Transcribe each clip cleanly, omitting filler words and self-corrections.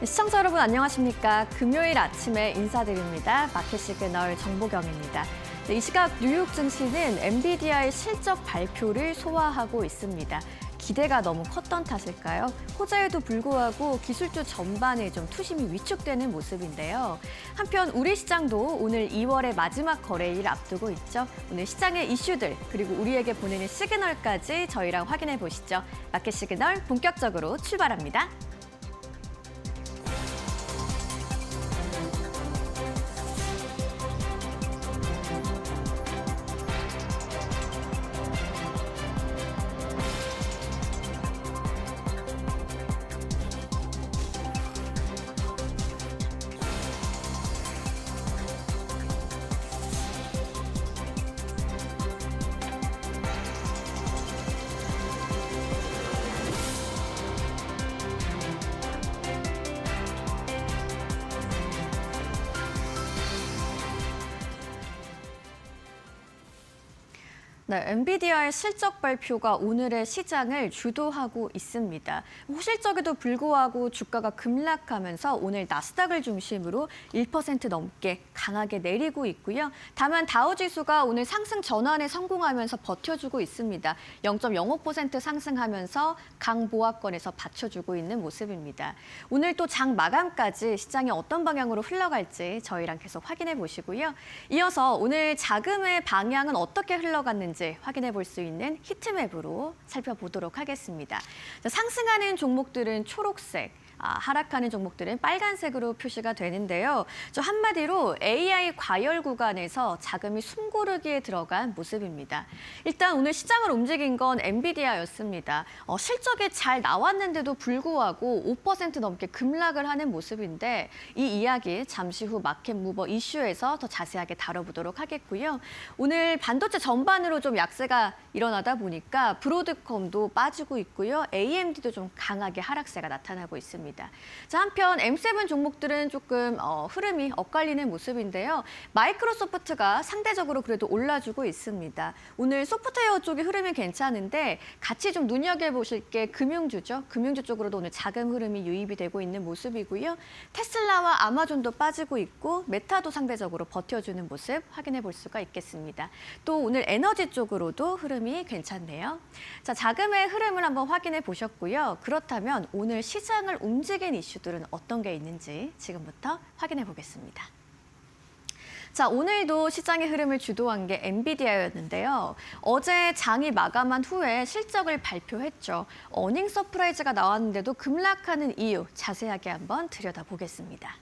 시청자 여러분 안녕하십니까? 금요일 아침에 인사드립니다. 마켓 시그널 정보경입니다. 이 시각 뉴욕 증시는 엔비디아의 실적 발표를 소화하고 있습니다. 기대가 너무 컸던 탓일까요? 호재에도 불구하고 기술주 전반에 좀 투심이 위축되는 모습인데요. 한편 우리 시장도 오늘 2월의 마지막 거래일 앞두고 있죠. 오늘 시장의 이슈들 그리고 우리에게 보내는 시그널까지 저희랑 확인해 보시죠. 마켓 시그널 본격적으로 출발합니다. 네, 엔비디아의 실적 발표가 오늘의 시장을 주도하고 있습니다. 호실적에도 불구하고 주가가 급락하면서 오늘 나스닥을 중심으로 1% 넘게 강하게 내리고 있고요. 다만 다우지수가 오늘 상승 전환에 성공하면서 버텨주고 있습니다. 0.05% 상승하면서 강보합권에서 받쳐주고 있는 모습입니다. 오늘 또 장 마감까지 시장이 어떤 방향으로 흘러갈지 저희랑 계속 확인해 보시고요. 이어서 오늘 자금의 방향은 어떻게 흘러갔는지 확인해 볼 수 있는 히트맵으로 살펴보도록 하겠습니다. 상승하는 종목들은 초록색, 하락하는 종목들은 빨간색으로 표시가 되는데요. 한마디로 AI 과열 구간에서 자금이 숨고르기에 들어간 모습입니다. 일단 오늘 시장을 움직인 건 엔비디아였습니다. 실적이 잘 나왔는데도 불구하고 5% 넘게 급락을 하는 모습인데 이 이야기 잠시 후 마켓 무버 이슈에서 더 자세하게 다뤄보도록 하겠고요. 오늘 반도체 전반으로 좀 약세가 일어나다 보니까 브로드컴도 빠지고 있고요. AMD도 좀 강하게 하락세가 나타나고 있습니다. 자, 한편 M7 종목들은 조금 흐름이 엇갈리는 모습인데요. 마이크로소프트가 상대적으로 그래도 올라주고 있습니다. 오늘 소프트웨어 쪽의 흐름이 괜찮은데 같이 좀 눈여겨보실 게 금융주죠. 금융주 쪽으로도 오늘 자금 흐름이 유입이 되고 있는 모습이고요. 테슬라와 아마존도 빠지고 있고 메타도 상대적으로 버텨주는 모습 확인해 볼 수가 있겠습니다. 또 오늘 에너지 쪽으로도 흐름이 괜찮네요. 자, 자금의 흐름을 한번 확인해 보셨고요. 그렇다면 오늘 시장을 움직인 이슈들은 어떤 게 있는지 지금부터 확인해 보겠습니다. 자, 오늘도 시장의 흐름을 주도한 게 엔비디아였는데요. 어제 장이 마감한 후에 실적을 발표했죠. 어닝 서프라이즈가 나왔는데도 급락하는 이유 자세하게 한번 들여다보겠습니다.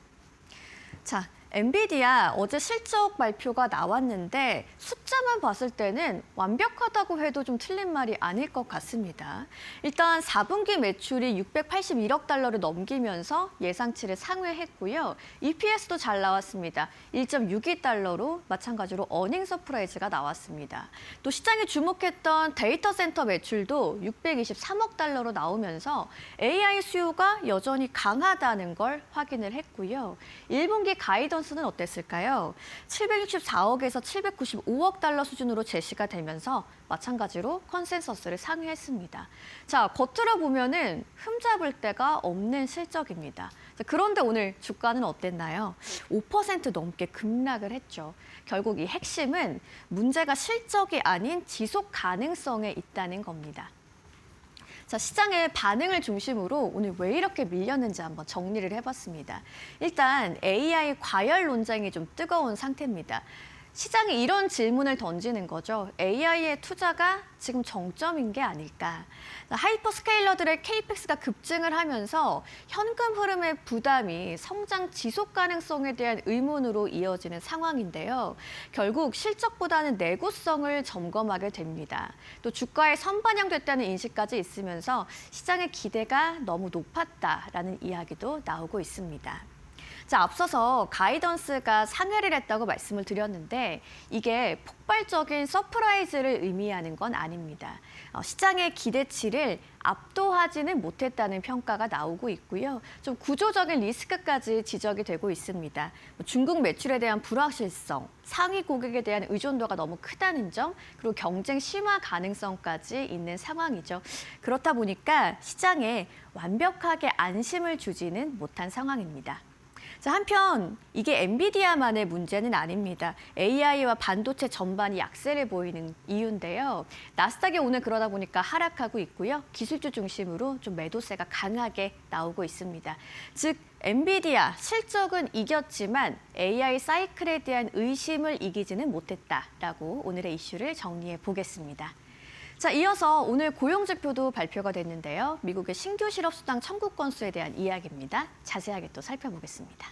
자, 엔비디아 어제 실적 발표가 나왔는데 숫자만 봤을 때는 완벽하다고 해도 좀 틀린 말이 아닐 것 같습니다. 일단 4분기 매출이 681억 달러를 넘기면서 예상치를 상회했고요. EPS도 잘 나왔습니다. 1.62달러로 마찬가지로 어닝 서프라이즈가 나왔습니다. 또 시장이 주목했던 데이터 센터 매출도 623억 달러로 나오면서 AI 수요가 여전히 강하다는 걸 확인을 했고요. 1분기 가이던스는 어땠을까요? 764억에서 795억 달러 수준으로 제시가 되면서 마찬가지로 컨센서스를 상회했습니다. 자, 겉으로 보면은 흠잡을 데가 없는 실적입니다. 자, 그런데 오늘 주가는 어땠나요? 5% 넘게 급락을 했죠. 결국 이 핵심은 문제가 실적이 아닌 지속 가능성에 있다는 겁니다. 자, 시장의 반응을 중심으로 오늘 왜 이렇게 밀렸는지 한번 정리를 해봤습니다. 일단 AI 과열 논쟁이 좀 뜨거운 상태입니다. 시장이 이런 질문을 던지는 거죠. AI의 투자가 지금 정점인 게 아닐까. 하이퍼스케일러들의 케이펙스가 급증을 하면서 현금 흐름의 부담이 성장 지속 가능성에 대한 의문으로 이어지는 상황인데요. 결국 실적보다는 내구성을 점검하게 됩니다. 또 주가에 선반영됐다는 인식까지 있으면서 시장의 기대가 너무 높았다라는 이야기도 나오고 있습니다. 자, 앞서서 가이던스가 상회를 했다고 말씀을 드렸는데 이게 폭발적인 서프라이즈를 의미하는 건 아닙니다. 시장의 기대치를 압도하지는 못했다는 평가가 나오고 있고요. 좀 구조적인 리스크까지 지적이 되고 있습니다. 중국 매출에 대한 불확실성, 상위 고객에 대한 의존도가 너무 크다는 점, 그리고 경쟁 심화 가능성까지 있는 상황이죠. 그렇다 보니까 시장에 완벽하게 안심을 주지는 못한 상황입니다. 자, 한편 이게 엔비디아만의 문제는 아닙니다. AI와 반도체 전반이 약세를 보이는 이유인데요. 나스닥이 오늘 그러다 보니까 하락하고 있고요. 기술주 중심으로 좀 매도세가 강하게 나오고 있습니다. 즉 엔비디아 실적은 이겼지만 AI 사이클에 대한 의심을 이기지는 못했다라고 오늘의 이슈를 정리해 보겠습니다. 자, 이어서 오늘 고용지표도 발표가 됐는데요. 미국의 신규 실업수당 청구 건수에 대한 이야기입니다. 자세하게 또 살펴보겠습니다.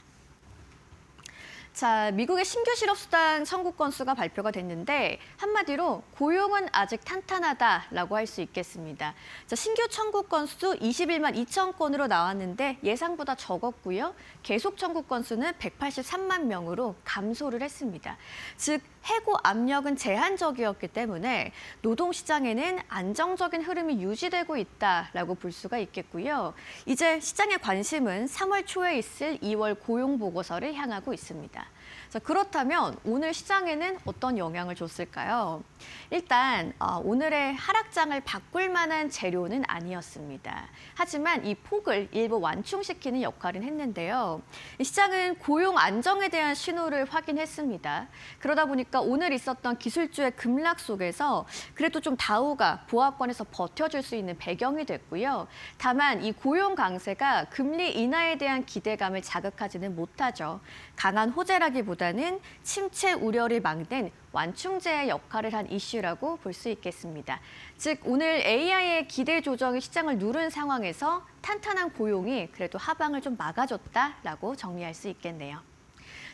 자, 미국의 신규 실업수당 청구 건수가 발표가 됐는데 한마디로 고용은 아직 탄탄하다라고 할 수 있겠습니다. 자, 신규 청구 건수 21만 2천 건으로 나왔는데 예상보다 적었고요. 계속 청구 건수는 183만 명으로 감소를 했습니다. 즉 해고 압력은 제한적이었기 때문에 노동시장에는 안정적인 흐름이 유지되고 있다라고 볼 수가 있겠고요. 이제 시장의 관심은 3월 초에 있을 2월 고용보고서를 향하고 있습니다. 자, 그렇다면 오늘 시장에는 어떤 영향을 줬을까요? 일단 오늘의 하락장을 바꿀 만한 재료는 아니었습니다. 하지만 이 폭을 일부 완충시키는 역할은 했는데요. 시장은 고용 안정에 대한 신호를 확인했습니다. 그러다 보니까 오늘 있었던 기술주의 급락 속에서 그래도 좀 다우가 보합권에서 버텨줄 수 있는 배경이 됐고요. 다만 이 고용 강세가 금리 인하에 대한 기대감을 자극하지는 못하죠. 강한 호재라기보다는 침체 우려를 막는 완충제의 역할을 한 이슈라고 볼 수 있겠습니다. 즉 오늘 AI의 기대 조정이 시장을 누른 상황에서 탄탄한 고용이 그래도 하방을 좀 막아줬다라고 정리할 수 있겠네요.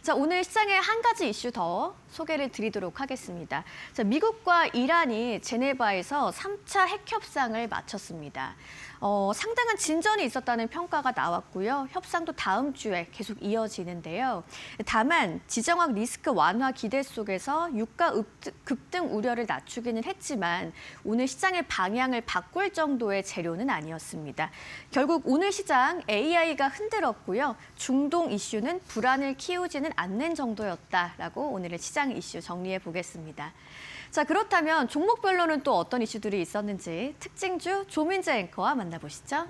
자, 오늘 시장의 한 가지 이슈 더 소개를 드리도록 하겠습니다. 자, 미국과 이란이 제네바에서 3차 핵 협상을 마쳤습니다. 상당한 진전이 있었다는 평가가 나왔고요. 협상도 다음 주에 계속 이어지는데요. 다만 지정학 리스크 완화 기대 속에서 유가 급등 우려를 낮추기는 했지만 오늘 시장의 방향을 바꿀 정도의 재료는 아니었습니다. 결국 오늘 시장 AI가 흔들었고요. 중동 이슈는 불안을 키우지는 않는 정도였다라고 오늘의 시장 이슈 정리해 보겠습니다. 자, 그렇다면 종목별로는 또 어떤 이슈들이 있었는지 특징주 조민재 앵커와 만나보시죠.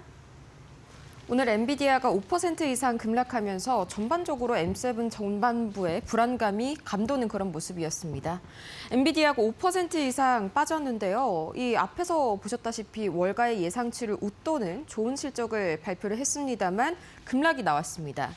오늘 엔비디아가 5% 이상 급락하면서 전반적으로 M7 전반부의 불안감이 감도는 그런 모습이었습니다. 엔비디아가 5% 이상 빠졌는데요. 이 앞에서 보셨다시피 월가의 예상치를 웃도는 좋은 실적을 발표를 했습니다만 급락이 나왔습니다.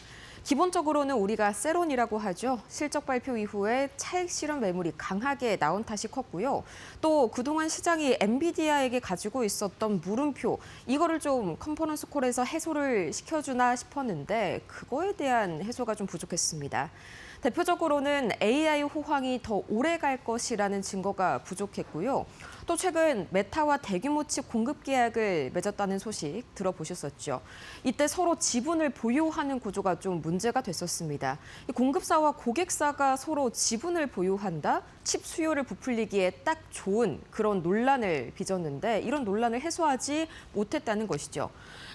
기본적으로는 우리가 세론이라고 하죠. 실적 발표 이후에 차익 실현 매물이 강하게 나온 탓이 컸고요. 또 그동안 시장이 엔비디아에게 가지고 있었던 물음표, 이거를 좀 컨퍼런스 콜에서 해소를 시켜주나 싶었는데 그거에 대한 해소가 좀 부족했습니다. 대표적으로는 AI 호황이 더 오래 갈 것이라는 증거가 부족했고요. 또 최근 메타와 대규모 칩 공급 계약을 맺었다는 소식 들어보셨었죠. 이때 서로 지분을 보유하는 구조가 좀 문제가 됐었습니다. 공급사와 고객사가 서로 지분을 보유한다? 칩 수요를 부풀리기에 딱 좋은 그런 논란을 빚었는데 이런 논란을 해소하지 못했다는 것이죠.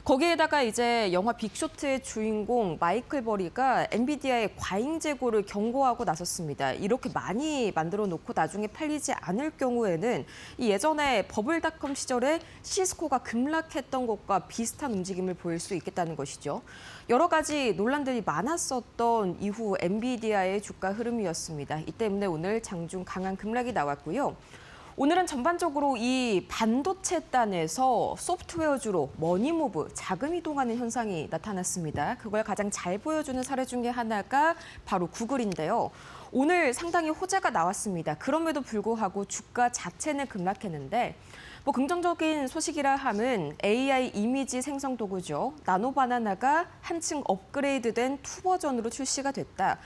거기에다가 이제 영화 빅쇼트의 주인공 마이클 버리가 엔비디아의 과잉 재고를 경고하고 나섰습니다. 이렇게 많이 만들어 놓고 나중에 팔리지 않을 경우에는 이 예전에 버블닷컴 시절에 시스코가 급락했던 것과 비슷한 움직임을 보일 수 있겠다는 것이죠. 여러 가지 논란들이 많았었던 이후 엔비디아의 주가 흐름이었습니다. 이 때문에 오늘 장중 강한 급락이 나왔고요. 오늘은 전반적으로 이 반도체단에서 소프트웨어주로 머니무브, 자금 이동하는 현상이 나타났습니다. 그걸 가장 잘 보여주는 사례 중에 하나가 바로 구글인데요. 오늘 상당히 호재가 나왔습니다. 그럼에도 불구하고 주가 자체는 급락했는데 긍정적인 소식이라 함은 AI 이미지 생성 도구죠. 나노바나나가 한층 업그레이드된 2 버전으로 출시가 됐다.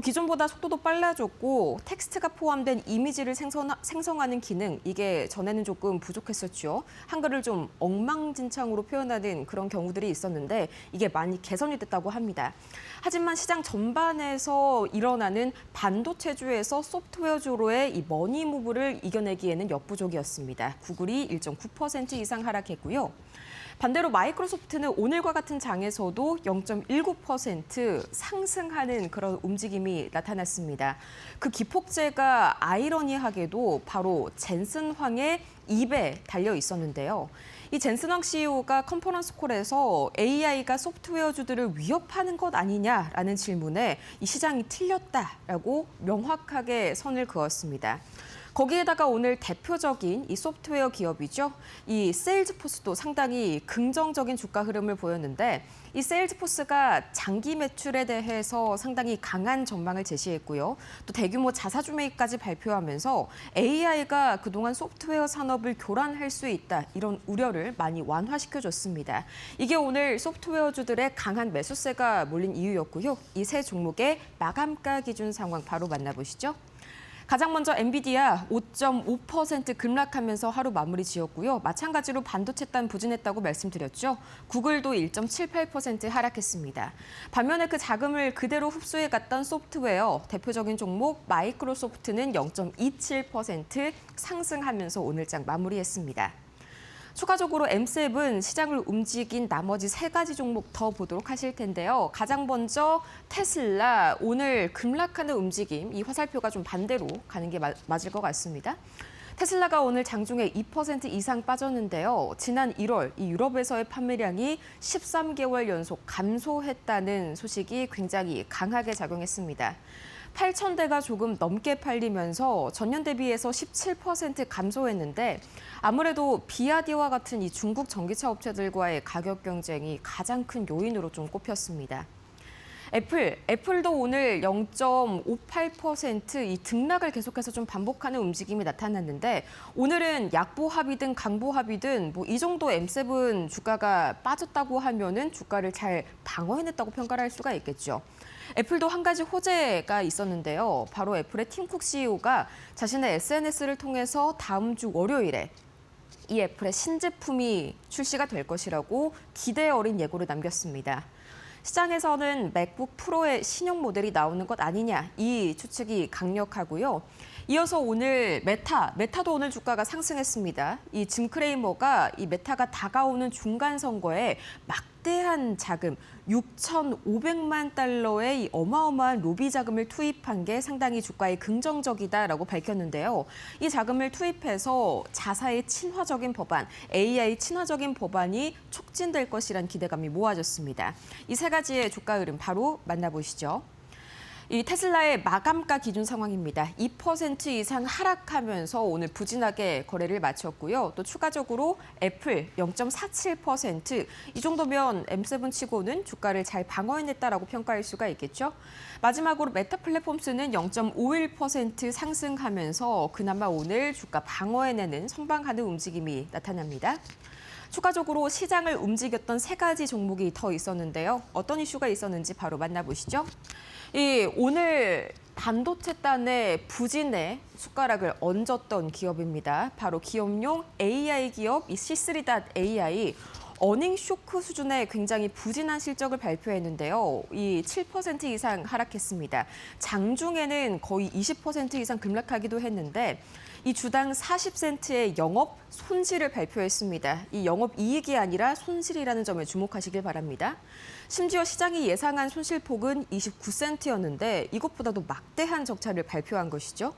기존보다 속도도 빨라졌고 텍스트가 포함된 이미지를 생성하는 기능, 이게 전에는 조금 부족했었죠. 한글을 좀 엉망진창으로 표현하는 그런 경우들이 있었는데 이게 많이 개선이 됐다고 합니다. 하지만 시장 전반에서 일어나는 반도체주에서 소프트웨어주로의 이 머니무브를 이겨내기에는 역부족이었습니다. 구글이 1.9% 이상 하락했고요. 반대로 마이크로소프트는 오늘과 같은 장에서도 0.19% 상승하는 그런 움직임이 나타났습니다. 그 기폭제가 아이러니하게도 바로 젠슨 황의 입에 달려 있었는데요. 이 젠슨 황 CEO가 컨퍼런스 콜에서 AI가 소프트웨어주들을 위협하는 것 아니냐라는 질문에 이 시장이 틀렸다라고 명확하게 선을 그었습니다. 거기에다가 오늘 대표적인 이 소프트웨어 기업이죠. 이 세일즈포스도 상당히 긍정적인 주가 흐름을 보였는데 이 세일즈포스가 장기 매출에 대해서 상당히 강한 전망을 제시했고요. 또 대규모 자사주 매입까지 발표하면서 AI가 그동안 소프트웨어 산업을 교란할 수 있다. 이런 우려를 많이 완화시켜줬습니다. 이게 오늘 소프트웨어주들의 강한 매수세가 몰린 이유였고요. 이 세 종목의 마감가 기준 상황 바로 만나보시죠. 가장 먼저 엔비디아 5.5% 급락하면서 하루 마무리 지었고요. 마찬가지로 반도체단 부진했다고 말씀드렸죠. 구글도 1.78% 하락했습니다. 반면에 그 자금을 그대로 흡수해갔던 소프트웨어, 대표적인 종목 마이크로소프트는 0.27% 상승하면서 오늘장 마무리했습니다. 추가적으로 M7 시장을 움직인 나머지 세 가지 종목 더 보도록 하실 텐데요. 가장 먼저 테슬라 오늘 급락하는 움직임, 이 화살표가 좀 반대로 가는 게 맞을 것 같습니다. 테슬라가 오늘 장중에 2% 이상 빠졌는데요. 지난 1월 이 유럽에서의 판매량이 13개월 연속 감소했다는 소식이 굉장히 강하게 작용했습니다. 8,000대가 조금 넘게 팔리면서 전년 대비해서 17% 감소했는데 아무래도 비아디와 같은 이 중국 전기차 업체들과의 가격 경쟁이 가장 큰 요인으로 좀 꼽혔습니다. 애플도 오늘 0.58% 이 등락을 계속해서 좀 반복하는 움직임이 나타났는데 오늘은 약보합이든 강보합이든 뭐 이 정도 M7 주가가 빠졌다고 하면은 주가를 잘 방어해냈다고 평가를 할 수가 있겠죠. 애플도 한 가지 호재가 있었는데요. 바로 애플의 팀 쿡 CEO가 자신의 SNS를 통해서 다음 주 월요일에 이 애플의 신제품이 출시가 될 것이라고 기대 어린 예고를 남겼습니다. 시장에서는 맥북 프로의 신형 모델이 나오는 것 아니냐, 이 추측이 강력하고요. 이어서 오늘 메타도 오늘 주가가 상승했습니다. 이 짐 크레이머가 이 메타가 다가오는 중간 선거에 막대한 자금 6,500만 달러의 이 어마어마한 로비 자금을 투입한 게 상당히 주가에 긍정적이다라고 밝혔는데요. 이 자금을 투입해서 자사의 친화적인 법안, AI 친화적인 법안이 촉진될 것이란 기대감이 모아졌습니다. 이 세 가지의 주가 흐름 바로 만나보시죠. 이 테슬라의 마감가 기준 상황입니다. 2% 이상 하락하면서 오늘 부진하게 거래를 마쳤고요. 또 추가적으로 애플 0.47%, 이 정도면 M7 치고는 주가를 잘 방어해냈다라고 평가할 수가 있겠죠. 마지막으로 메타 플랫폼스는 0.51% 상승하면서 그나마 오늘 주가 방어해내는 선방하는 움직임이 나타납니다. 추가적으로 시장을 움직였던 세 가지 종목이 더 있었는데요. 어떤 이슈가 있었는지 바로 만나보시죠. 오늘 반도체단의 부진에 숟가락을 얹었던 기업입니다. 바로 기업용 AI 기업 이 C3.ai 어닝 쇼크 수준의 굉장히 부진한 실적을 발표했는데요. 이 7% 이상 하락했습니다. 장중에는 거의 20% 이상 급락하기도 했는데 이 주당 40센트의 영업 손실을 발표했습니다. 이 영업 이익이 아니라 손실이라는 점에 주목하시길 바랍니다. 심지어 시장이 예상한 손실폭은 29센트였는데 이것보다도 막대한 적자를 발표한 것이죠.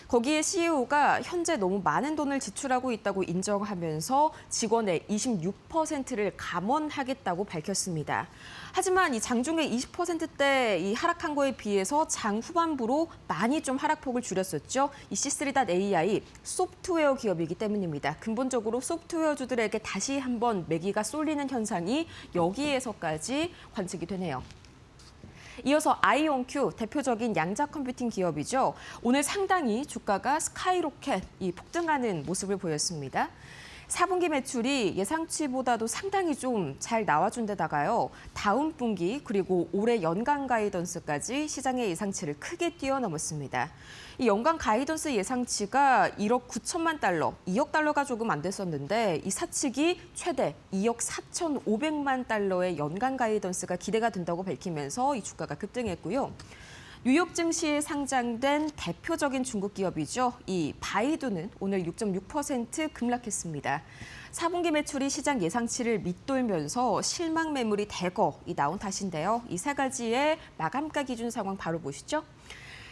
거기에 CEO가 현재 너무 많은 돈을 지출하고 있다고 인정하면서 직원의 26%를 감원하겠다고 밝혔습니다. 하지만 이 장중에 20%대 이 하락한 거에 비해서 장 후반부로 많이 좀 하락폭을 줄였었죠. 이 C3.ai 소프트웨어 기업이기 때문입니다. 근본적으로 소프트웨어주들에게 다시 한번 매기가 쏠리는 현상이 여기에서까지 관측이 되네요. 이어서 아이온큐 대표적인 양자 컴퓨팅 기업이죠. 오늘 상당히 주가가 스카이로켓 폭등하는 모습을 보였습니다. 4분기 매출이 예상치보다도 상당히 좀 잘 나와준 데다가요. 다음 분기 그리고 올해 연간 가이던스까지 시장의 예상치를 크게 뛰어넘었습니다. 이 연간 가이던스 예상치가 1억 9천만 달러, 2억 달러가 조금 안 됐었는데 이 사측이 최대 2억 4,500만 달러의 연간 가이던스가 기대가 된다고 밝히면서 이 주가가 급등했고요. 뉴욕 증시에 상장된 대표적인 중국 기업이죠. 이 바이두는 오늘 6.6% 급락했습니다. 4분기 매출이 시장 예상치를 밑돌면서 실망 매물이 대거 나온 탓인데요. 이 세 가지의 마감가 기준 상황 바로 보시죠.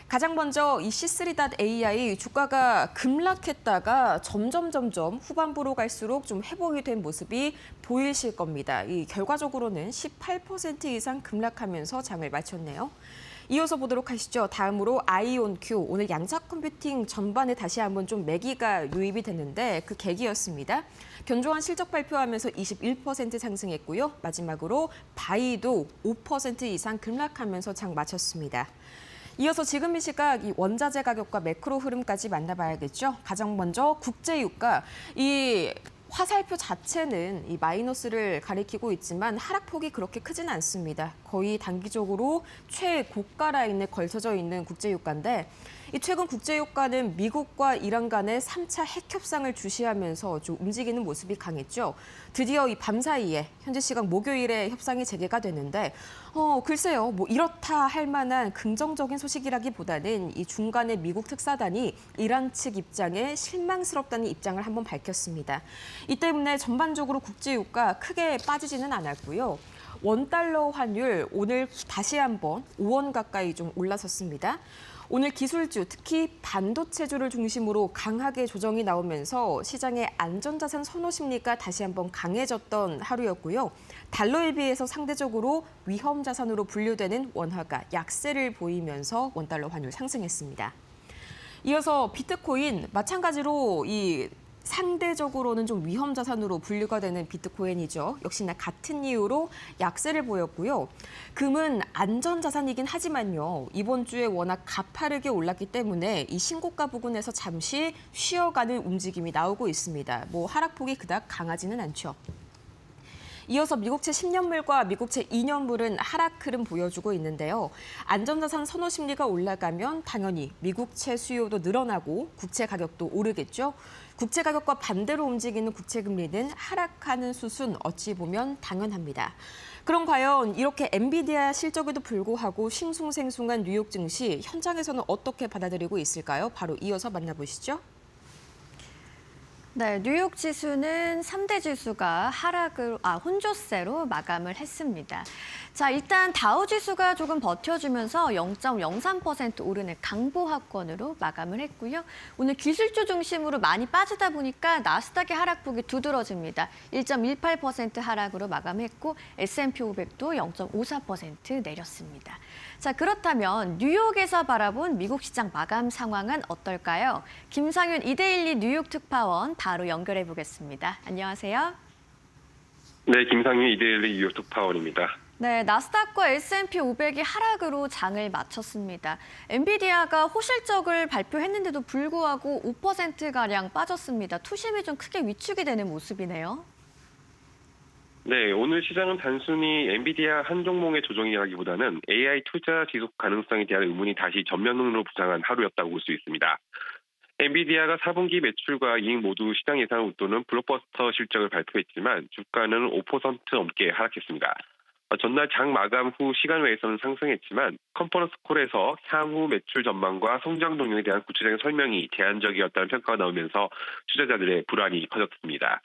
가장 먼저 이 C3.AI 주가가 급락했다가 점점 후반부로 갈수록 좀 회복이 된 모습이 보이실 겁니다. 이 결과적으로는 18% 이상 급락하면서 장을 마쳤네요. 이어서 보도록 하시죠. 다음으로 아이온큐, 오늘 양자 컴퓨팅 전반에 다시 한번 좀 매기가 유입이 됐는데 그 계기였습니다. 견조한 실적 발표하면서 21% 상승했고요. 마지막으로 바이도 5% 이상 급락하면서 장 마쳤습니다. 이어서 지금 이 시각 이 원자재 가격과 매크로 흐름까지 만나봐야겠죠. 가장 먼저 국제유가, 이 화살표 자체는 이 마이너스를 가리키고 있지만 하락폭이 그렇게 크지는 않습니다. 거의 단기적으로 최고가 라인에 걸쳐져 있는 국제유가인데 이 최근 국제유가는 미국과 이란 간의 3차 핵 협상을 주시하면서 좀 움직이는 모습이 강했죠. 드디어 이 밤 사이에 현지 시각 목요일에 협상이 재개가 되는데 글쎄요, 뭐 이렇다 할 만한 긍정적인 소식이라기보다는 이 중간에 미국 특사단이 이란 측 입장에 실망스럽다는 입장을 한번 밝혔습니다. 이 때문에 전반적으로 국제유가 크게 빠지지는 않았고요. 원달러 환율 오늘 다시 한번 5원 가까이 좀 올라섰습니다. 오늘 기술주, 특히 반도체주를 중심으로 강하게 조정이 나오면서 시장의 안전자산 선호 심리가 다시 한번 강해졌던 하루였고요. 달러에 비해서 상대적으로 위험 자산으로 분류되는 원화가 약세를 보이면서 원달러 환율 상승했습니다. 이어서 비트코인, 마찬가지로 이 상대적으로는 좀 위험 자산으로 분류가 되는 비트코인이죠. 역시나 같은 이유로 약세를 보였고요. 금은 안전 자산이긴 하지만요. 이번 주에 워낙 가파르게 올랐기 때문에 이 신고가 부근에서 잠시 쉬어가는 움직임이 나오고 있습니다. 뭐 하락폭이 그닥 강하지는 않죠. 이어서 미국채 10년물과 미국채 2년물은 하락 흐름 보여주고 있는데요. 안전자산 선호 심리가 올라가면 당연히 미국채 수요도 늘어나고 국채 가격도 오르겠죠. 국채 가격과 반대로 움직이는 국채 금리는 하락하는 수순 어찌 보면 당연합니다. 그럼 과연 이렇게 엔비디아 실적에도 불구하고 싱숭생숭한 뉴욕 증시 현장에서는 어떻게 받아들이고 있을까요? 바로 이어서 만나보시죠. 네, 뉴욕 지수는 3대 지수가 혼조세로 마감을 했습니다. 자, 일단 다우 지수가 조금 버텨주면서 0.03% 오르는 강보합권으로 마감을 했고요. 오늘 기술주 중심으로 많이 빠지다 보니까 나스닥의 하락폭이 두드러집니다. 1.18% 하락으로 마감했고 S&P 500도 0.54% 내렸습니다. 자, 그렇다면 뉴욕에서 바라본 미국 시장 마감 상황은 어떨까요? 김상윤 이데일리 뉴욕 특파원 바로 연결해 보겠습니다. 안녕하세요. 네, 김상윤 이데일리 뉴욕 특파원입니다. 네, 나스닥과 S&P 500이 하락으로 장을 마쳤습니다. 엔비디아가 호실적을 발표했는데도 불구하고 5%가량 빠졌습니다. 투심이 좀 크게 위축이 되는 모습이네요. 네, 오늘 시장은 단순히 엔비디아 한 종목의 조정이라기보다는 AI 투자 지속 가능성에 대한 의문이 다시 전면으로 부상한 하루였다고 볼 수 있습니다. 엔비디아가 4분기 매출과 이익 모두 시장 예상을 웃도는 블록버스터 실적을 발표했지만 주가는 5% 넘게 하락했습니다. 전날 장 마감 후 시간 외에서는 상승했지만 컨퍼런스 콜에서 향후 매출 전망과 성장 동력에 대한 구체적인 설명이 제한적이었다는 평가가 나오면서 투자자들의 불안이 커졌습니다.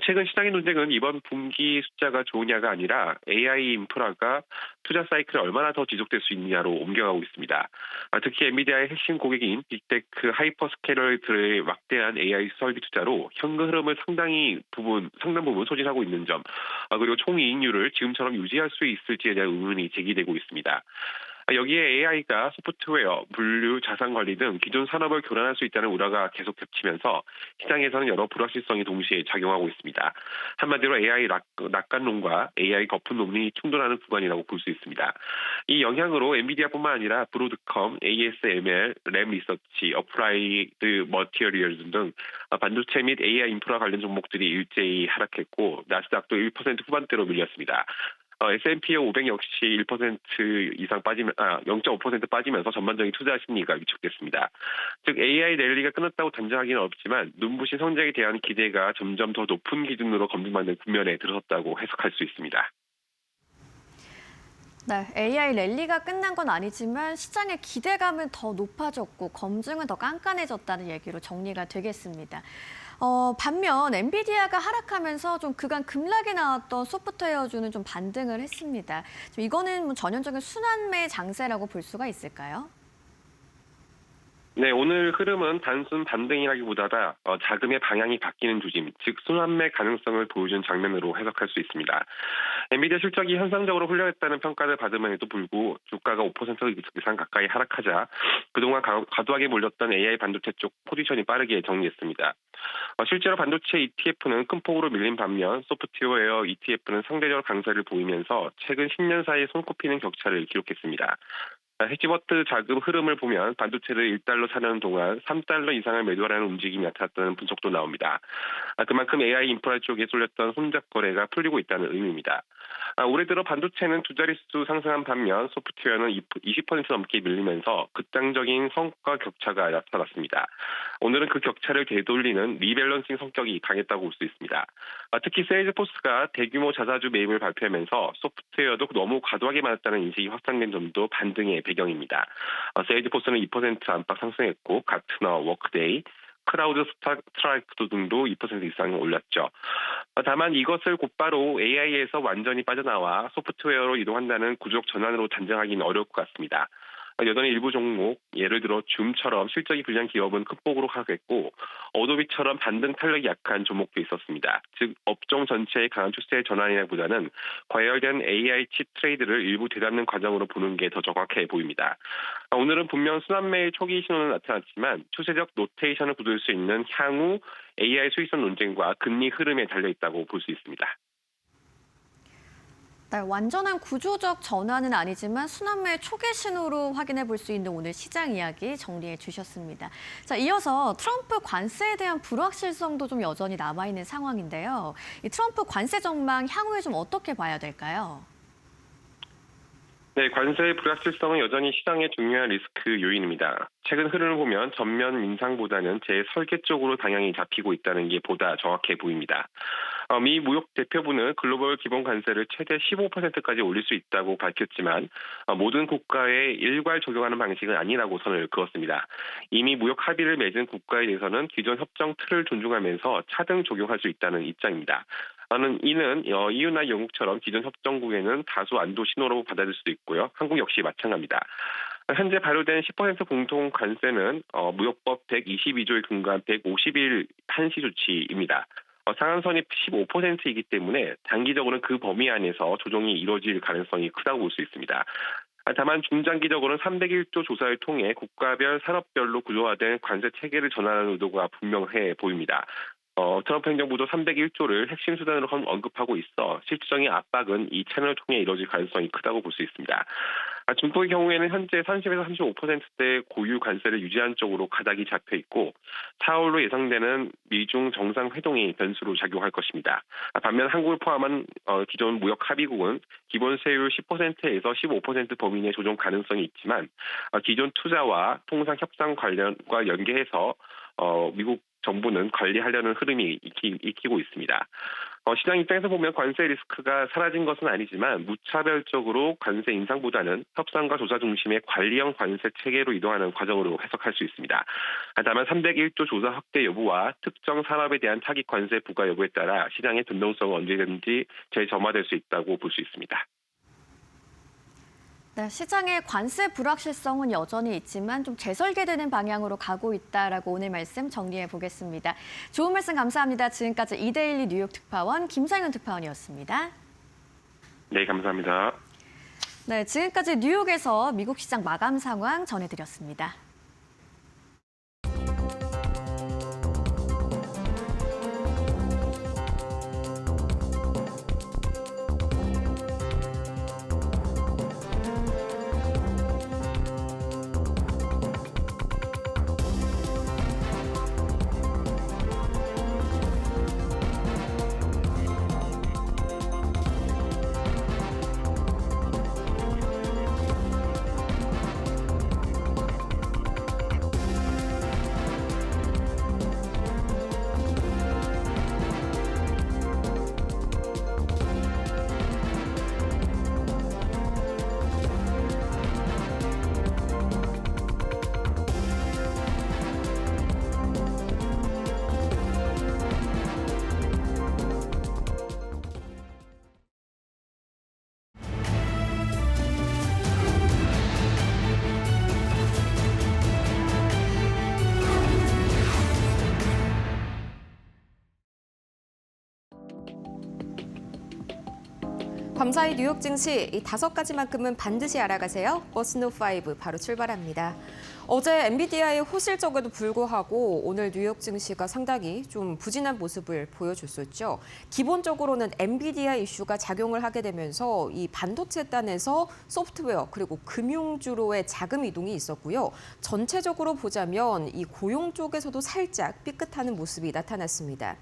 최근 시장의 논쟁은 이번 분기 숫자가 좋으냐가 아니라 AI 인프라가 투자 사이클이 얼마나 더 지속될 수 있느냐로 옮겨가고 있습니다. 특히 엔비디아의 핵심 고객인 빅테크 하이퍼스케일러들의 막대한 AI 설비 투자로 현금 흐름을 상당 부분 소진하고 있는 점, 그리고 총이익률을 지금처럼 유지할 수 있을지에 대한 의문이 제기되고 있습니다. 여기에 AI가 소프트웨어, 물류, 자산 관리 등 기존 산업을 교란할 수 있다는 우려가 계속 겹치면서 시장에서는 여러 불확실성이 동시에 작용하고 있습니다. 한마디로 AI 낙관론과 AI 거품론이 충돌하는 구간이라고 볼 수 있습니다. 이 영향으로 엔비디아뿐만 아니라 브로드컴, ASML, 램 리서치, 어플라이드 머티리얼즈 등 반도체 및 AI 인프라 관련 종목들이 일제히 하락했고 나스닥도 1% 후반대로 밀렸습니다. S&P 500 역시 1% 이상 0.5% 빠지면서 전반적인 투자 심리가 위축됐습니다. 즉 AI 랠리가 끝났다고 단정하기는 어렵지만 눈부신 성장에 대한 기대가 점점 더 높은 기준으로 검증받는 국면에 들어섰다고 해석할 수 있습니다. 네, AI 랠리가 끝난 건 아니지만 시장의 기대감은 더 높아졌고 검증은 더 깐깐해졌다는 얘기로 정리가 되겠습니다. 반면 엔비디아가 하락하면서 좀 그간 급락이 나왔던 소프트웨어주는 좀 반등을 했습니다. 이거는 뭐 전형적인 순환매 장세라고 볼 수가 있을까요? 네, 오늘 흐름은 단순 반등이라기보다 자금의 방향이 바뀌는 조짐, 즉 순환매 가능성을 보여준 장면으로 해석할 수 있습니다. 엔비디아 실적이 현상적으로 훌륭했다는 평가를 받음에도 불구하고 주가가 5% 이상 가까이 하락하자 그동안 과도하게 몰렸던 AI 반도체 쪽 포지션이 빠르게 정리했습니다. 실제로 반도체 ETF는 큰 폭으로 밀린 반면 소프트웨어 ETF는 상대적으로 강세를 보이면서 최근 10년 사이 손꼽히는 격차를 기록했습니다. 헤지버트 자금 흐름을 보면 반도체를 1달러 사는 동안 3달러 이상을 매도하라는 움직임이 나타났다는 분석도 나옵니다. 그만큼 AI 인프라 쪽에 쏠렸던 혼잡 거래가 풀리고 있다는 의미입니다. 올해 들어 반도체는 두 자릿수 상승한 반면 소프트웨어는 20% 넘게 밀리면서 극단적인 성과 격차가 나타났습니다. 오늘은 그 격차를 되돌리는 리밸런싱 성격이 강했다고 볼 수 있습니다. 특히 세일즈포스가 대규모 자사주 매입을 발표하면서 소프트웨어도 너무 과도하게 많았다는 인식이 확산된 점도 반등의 배경입니다. 세일즈포스는 2% 안팎 상승했고 가트너, 워크데이, 크라우드 스트라이크 등도 2% 이상 올랐죠. 다만 이것을 곧바로 AI에서 완전히 빠져나와 소프트웨어로 이동한다는 구조적 전환으로 단정하기는 어려울 것 같습니다. 여전히 일부 종목, 예를 들어 줌처럼 실적이 불리한 기업은 큰 폭으로 하락했고 어도비처럼 반등 탄력이 약한 종목도 있었습니다. 즉 업종 전체의 강한 추세의 전환이라기보다는 과열된 AI 칩 트레이드를 일부 되닫는 과정으로 보는 게 더 정확해 보입니다. 오늘은 분명 순환매의 초기 신호는 나타났지만 추세적 로테이션을 부를 수 있는 향후 AI 수익성 논쟁과 금리 흐름에 달려있다고 볼 수 있습니다. 네, 완전한 구조적 전환은 아니지만 순환매의 초기 신호로 확인해 볼 수 있는 오늘 시장 이야기 정리해 주셨습니다. 자, 이어서 트럼프 관세에 대한 불확실성도 좀 여전히 남아있는 상황인데요. 이 트럼프 관세 전망 향후에 좀 어떻게 봐야 될까요? 네, 관세의 불확실성은 여전히 시장의 중요한 리스크 요인입니다. 최근 흐름을 보면 전면 인상보다는 재설계 쪽으로 방향이 잡히고 있다는 게 보다 정확해 보입니다. 미 무역 대표부는 글로벌 기본 관세를 최대 15%까지 올릴 수 있다고 밝혔지만 모든 국가에 일괄 적용하는 방식은 아니라고 선을 그었습니다. 이미 무역 합의를 맺은 국가에 대해서는 기존 협정 틀을 존중하면서 차등 적용할 수 있다는 입장입니다. 이는 EU나 영국처럼 기존 협정국에는 다소 안도 신호로 받아들일 수도 있고요. 한국 역시 마찬가지입니다. 현재 발효된 10% 공통 관세는 무역법 122조에 근거한 150일 한시 조치입니다. 상한선이 15%이기 때문에 단기적으로는 그 범위 안에서 조정이 이루어질 가능성이 크다고 볼 수 있습니다. 다만 중장기적으로는 301조 조사를 통해 국가별 산업별로 구조화된 관세 체계를 전환하는 의도가 분명해 보입니다. 트럼프 행정부도 301조를 핵심 수단으로 언급하고 있어 실질적인 압박은 이 채널을 통해 이루어질 가능성이 크다고 볼 수 있습니다. 중국의 경우에는 현재 30에서 35%대 고유 관세를 유지한 쪽으로 가닥이 잡혀 있고 4월로 예상되는 미중 정상회동이 변수로 작용할 것입니다. 반면 한국을 포함한 기존 무역 합의국은 기본 세율 10%에서 15% 범위 내 조정 가능성이 있지만 기존 투자와 통상 협상 관련과 연계해서 미국 정부는 관리하려는 흐름이 익히고 있습니다. 시장 입장에서 보면 관세 리스크가 사라진 것은 아니지만 무차별적으로 관세 인상보다는 협상과 조사 중심의 관리형 관세 체계로 이동하는 과정으로 해석할 수 있습니다. 다만 301조 조사 확대 여부와 특정 산업에 대한 타깃 관세 부과 여부에 따라 시장의 변동성은 언제든지 재점화될 수 있다고 볼 수 있습니다. 네, 시장의 관세 불확실성은 여전히 있지만 좀 재설계되는 방향으로 가고 있다라고 오늘 말씀 정리해 보겠습니다. 좋은 말씀 감사합니다. 지금까지 이데일리 뉴욕 특파원 김상현 특파원이었습니다. 네, 감사합니다. 네, 지금까지 뉴욕에서 미국 시장 마감 상황 전해드렸습니다. 밤사이 뉴욕 증시 이 5가지만큼은 반드시 알아가세요. 버스노5 바로 출발합니다. 어제 엔비디아의 호실적에도 불구하고 오늘 뉴욕 증시가 상당히 좀 부진한 모습을 보여줬었죠. 기본적으로는 엔비디아 이슈가 작용을 하게 되면서 이 반도체단에서 소프트웨어 그리고 금융주로의 자금 이동이 있었고요. 전체적으로 보자면 이 고용 쪽에서도 살짝 삐끗하는 모습이 나타났습니다.